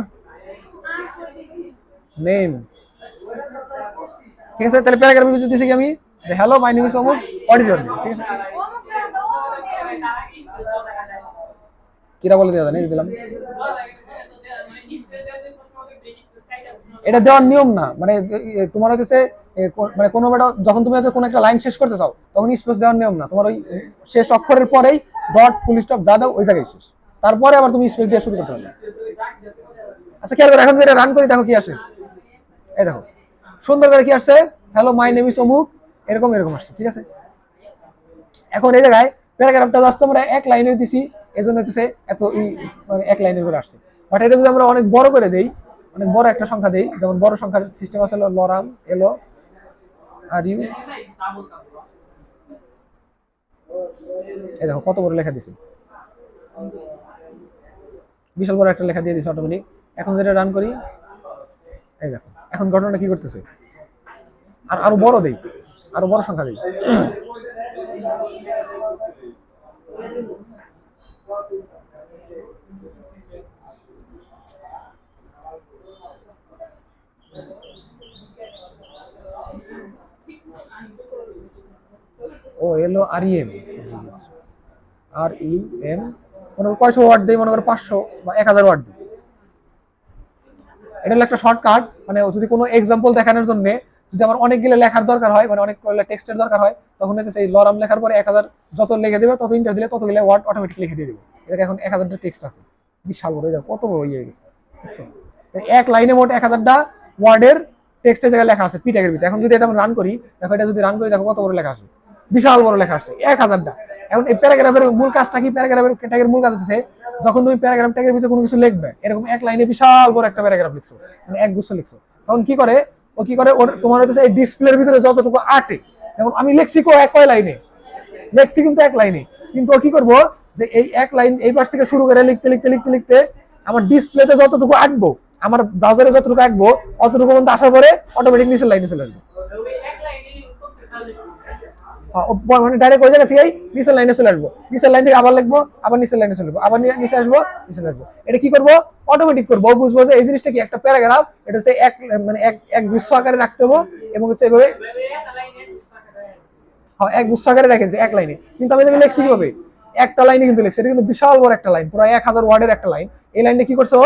নেম, ঠিক আছে? তাহলে প্যারাগ্রাফে যদি দিছি কি আমি, হ্যালো মাই নেম ইজ অমুক, হোয়াট ইজ ইয়োর নেম, ঠিক আছে? কিরা বলে দেওয়া জানি দিলাম। এটা দেওয়ার নিয়ম না, মানে তোমার হচ্ছে মানে কোনো যখন তুমি কোনো একটা লাইন শেষ করতে চাও, তখন স্পেস দেওয়ার নিয়ম না। তোমার ওই শেষ অক্ষরের পরেই ডট, ফুল স্টপ যা দাও ওই জায়গায় শেষ, তারপরে আবার তুমি স্পেস দিয়ে শুরু করতে পারবে। আচ্ছা খেয়াল করো, এখন যেটা রান করি দেখো কি আসে। এই দেখো সুন্দর করে কি আসছে, হ্যালো মাই নেম ইজ অমুক, এরকম এরকম আসছে, ঠিক আছে? এখন এই জায়গায় প্যারাগ্রাফটা জাস্ট আমরা এক লাইনের দিছি, এজন্য হচ্ছে এত মানে এক লাইনের করে আসছে। বাট এটা যদি আমরা অনেক বড় করে দেই, অনেক বড় একটা সংখ্যা দেই, যেমন বড় সংখ্যার সিস্টেম আছে লরাম এলো আর ইউ, এই দেখো কত বড় লেখা দিছি, বিশাল বড় একটা লেখা দিয়ে দিছি অটোমেটিক। এখন যেটা রান করি, এই দেখো এখন ঘটনাটা কি করতেছে, আর আরো বড় দেই, আরো বড় সংখ্যা দেই, ও এলো আর ইউ এম, মনে করো কয়শো ওয়ার্ড দিই, মনে করো 500 বা 1000 ওয়ার্ড দিই। এটা হলো একটা শর্টকাট, মানে যদি কোনো এক্সাম্পল দেখানোর জন্য যদি আমার অনেকগুলো লেখার দরকার হয়, মানে অনেক টেক্সটের দরকার হয়, তখন হচ্ছে এই লরাম লেখার পরে 1000 যত লিখে দেবে, তত ইন্টার দিলে ততগুলো ওয়ার্ড অটোমেটিক লিখে দিয়ে দেবে। এটা এখন 1000টা টেক্সট আছে, বিশাল বড়, দেখো কত বড় হয়ে গেছে, বুঝছো? এক লাইনে মোট 1000টা ওয়ার্ডের টেক্সটের জায়গায় লেখা আছে পি ট্যাগের ভিতরে। এখন যদি এটা আমরা রান করি, দেখো এটা যদি রান করি, দেখো কত বড় লেখা আছে, বিশাল বড় লেখা আছে 1000টা। এখন এই প্যারাগ্রাফের মূল কাজটা কি? প্যারাগ্রাফের ট্যাগের মূল কাজ হচ্ছে যখন তুমি প্যারাগ্রাফ ট্যাগের ভিতরে কোনো কিছু লিখবে, এরকম এক লাইনে বিশাল বড় একটা প্যারাগ্রাফ লিখছো, মানে এক গুচ্ছ লিখছো, তখন কি করে ও কি করে, ওর তোমার হচ্ছে এই ডিসপ্লের ভিতরে যতটুকু আটে, যেমন আমি লেখছি এক লাইনে লেখছি, কিন্তু এক লাইনে, কিন্তু ও কি করবো যে এই এক লাইন এই পাশ থেকে শুরু করে লিখতে লিখতে লিখতে লিখতে আমার ডিসপ্লেতে যতটুকু আঁকবো, আমার ব্রাউজারে যতটুকু আঁকবো, অতটুকু পর্যন্ত আসার পরে অটোমেটিক নিচের লাইনে চলে আসবে। মানে ডাইরেক্ট ওই জায়গা থেকেই নিচের লাইনে চলে আসবো, নিচের লাইন থেকে আবার লিখবো, আবার নিচের লাইনে চলে আসবো, আবার নিচে আসবো, নিচে আসবো। এটা কি করবো? অটোমেটিক করবো। বুঝবো যে এই জিনিসটা কি একটা প্যারাগ্রাফ, এটা হচ্ছে এক মানে এক গুচ্ছ আকারে রাখতে হবে, এবং হচ্ছে এভাবে এক গুচ্ছ আকারে রেখেছে এক লাইনে। কিন্তু আমি লিখছি কিভাবে? একটা লাইনে কিন্তু লিখছি, এটা কিন্তু বিশাল বড় একটা লাইন, পুরো 1000 ওয়ার্ডের একটা লাইন। এই লাইনটা কি করছো?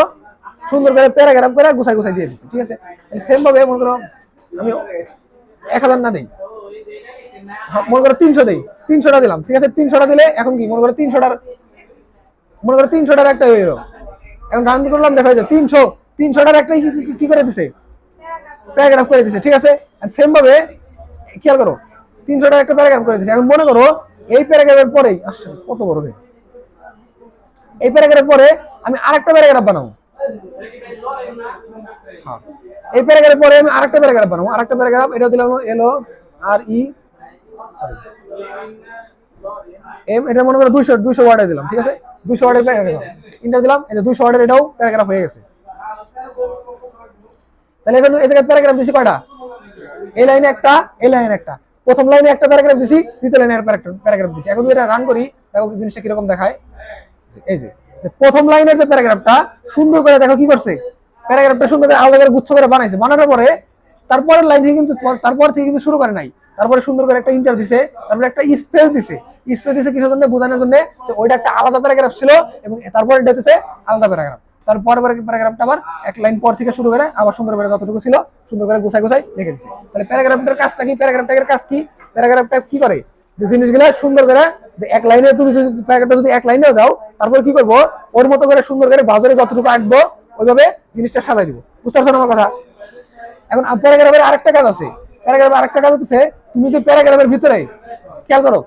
সুন্দর করে প্যারাগ্রাফ করে গুছাই গুছাই দিয়ে দিচ্ছি, ঠিক আছে? সেম ভাবে মনে করো আমি 1000 না দিই, মনে করো 300 দিই, 300টা দিলাম, ঠিক আছে? 300টা দিলে এখন কি মনে করো 300টার মনে করো 300টার একটা হয়ে গেল, এখন রান করলাম, দেখা যায় 300টার একটা কি করে দিছে, প্যারাগ্রাফ করে দিছে, ঠিক আছে। সেম ভাবে খেয়াল করো 300টার একটা প্যারাগ্রাফ করে দিছে। এখন মনে করো এই প্যারাগ্রাফের পরেই আসছে কত বড় রে, এই প্যারাগ্রাফের পরে আমি আরেকটা প্যারাগ্রাফ বানাবো, হ্যাঁ এই প্যারাগ্রাফের পরে আমি আরেকটা প্যারাগ্রাফ বানাবো, আরেকটা প্যারাগ্রাফ এটা দিলাম এলো আর ই সরি এম, এটা মনে করো 200 ওয়ার্ডে দিলাম, ঠিক আছে, 200 ওয়ার্ডের প্যারাগ্রাফ ইন্টার দিলাম, এই যে 200 ওয়ার্ডের এটাও প্যারাগ্রাফ হয়ে গেছে। তাহলে এখন এই জায়গায় প্যারাগ্রাফ দিছি কয়টা, এই লাইনে একটা, এই লাইনে একটা, প্রথম লাইনে একটা প্যারাগ্রাফ দিছি, দ্বিতীয় লাইনে একটা প্যারাগ্রাফ দিছি। এখন যদি এটা রান করি দেখো জিনিসটা কিরকম দেখায়। এই যে প্রথম লাইনের যে প্যারাগ্রাফটা সুন্দর করে দেখো কি করছে, প্যারাগ্রাফটা সুন্দর করে আলাদা করে গুচ্ছ করে বানাইছে, বানানোর পরে তারপরের লাইন থেকে কিন্তু, তারপর থেকে কিন্তু শুরু করে নাই, তারপরে সুন্দর করে একটা ইন্টার দিছে, তারপরে একটা স্পেস দিছে, স্পেস দিছে কিসের জন্য, বোঝানোর জন্য যে ওইটা একটা আলাদা প্যারাগ্রাফ ছিল এবং তারপরে এটা হচ্ছে আলাদা প্যারাগ্রাফ। তারপরে প্যারাগ্রাফটা আবার এক লাইন পর থেকে শুরু করে আবার সুন্দর করে যতটুকু ছিল সুন্দর করে গুছাই গুছাই লিখে দিছে। তাহলে প্যারাগ্রাফটার কাজটা কি, প্যারাগ্রাফটার কাজ কি, প্যারাগ্রাফটা কি করে যে জিনিসগুলো সুন্দর করে, যে এক লাইনে তুমি যদি প্যারাগ্রাফটা যদি এক লাইনেও দাও, তারপর কি করবো ওর মতো করে সুন্দর করে বাজারে যতটুকু আঁকবো ওইভাবে জিনিসটা সাজাই দিব। বুঝতে পারছো আমার কথা? এখন প্যারাগ্রাফের আরেকটা কাজ আছে, প্যারাগ্রাফের আরেকটা কাজ হচ্ছে তুমি যদি প্যারাগ্রাফের ভিতরে খেয়াল করো,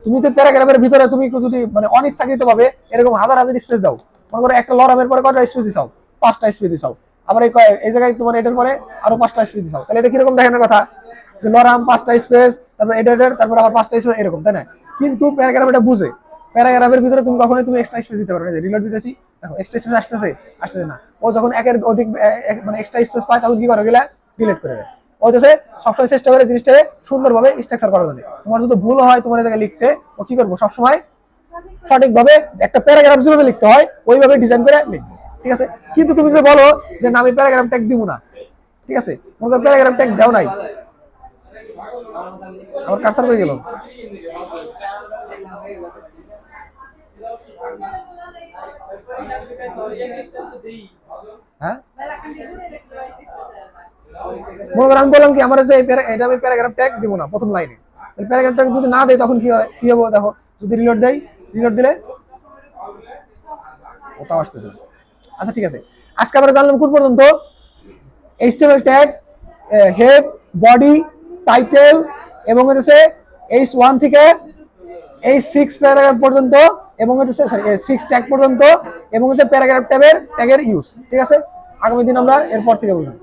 তুমি তো প্যারাগ্রাফের ভিতরে তুমি যদি মানে অনিচ্ছাকৃত ভাবে এরকম হাজার হাজার স্পেস দাও, মনে করো একটা লরামের পরে কয়টা স্পেস দিছাও, 5টা স্পেস দিছাও, আবার এই জায়গায় তোমার এটার পরে আরো 5টা স্পেস দিছাও, তাহলে এটা কিরকম দেখানোর কথা যে লরাম 5টা স্পেস, তারপর এটার তারপর আবার 5টা স্পেস এরকম, তাই না? কিন্তু প্যারাগ্রাফ এটা বুঝে, প্যারাগ্রাফের ভিতরে তুমি কখনোই তুমি এক্সট্রা স্পেস দিতে পারো না। যে রিলোড দিতেছি দেখো এক্সট্রা স্পেস আসতেছে, আসতেছে না, ও যখন একের অধিক মানে এক্সট্রা স্পেস পায় তখন কি করে গেলা ডিলিট করে দেয়। ও হচ্ছে সবসময় চেষ্টা করে জিনিসটাকে সুন্দরভাবে স্ট্রাকচার করার জন্য। তোমার যদি ভুল হয় তোমার জায়গায় লিখতে, ও কি করবো সবসময় সঠিকভাবে একটা প্যারাগ্রাফ যেভাবে লিখতে হয় ওইভাবে ডিজাইন করে লিখবে, ঠিক আছে। কিন্তু তুমি যদি বলো যে না আমি প্যারাগ্রাফ ট্যাগ দিব না, ঠিক আছে, মনে করো প্যারাগ্রাফ ট্যাগ দাও নাই, আমার কারসার হয়ে গেল, হ্যাঁ মনে করো আমি বললাম কি আমার যে এটা আমি প্যারাগ্রাফ ট্যাগ দিব না প্রথম লাইনে, তাহলে প্যারাগ্রাফ ট্যাগ যদি না দেয় তখন কি হয়, কি হবে দেখো, যদি রিলোড দেয়, রিলোড দিলে ওটাও আসতেছে। আচ্ছা ঠিক আছে, আজকে আমরা জানলাম কোন পর্যন্ত, HTML tag, head, body, title এবং হচ্ছে H1 থেকে H6 প্যারাগ্রাফ পর্যন্ত এবং হচ্ছে সরি 6 ট্যাগ পর্যন্ত এবং হচ্ছে প্যারাগ্রাফ ট্যাগের ইউজ, ঠিক আছে। আগামী দিন আমরা এরপর থেকে বুঝবো।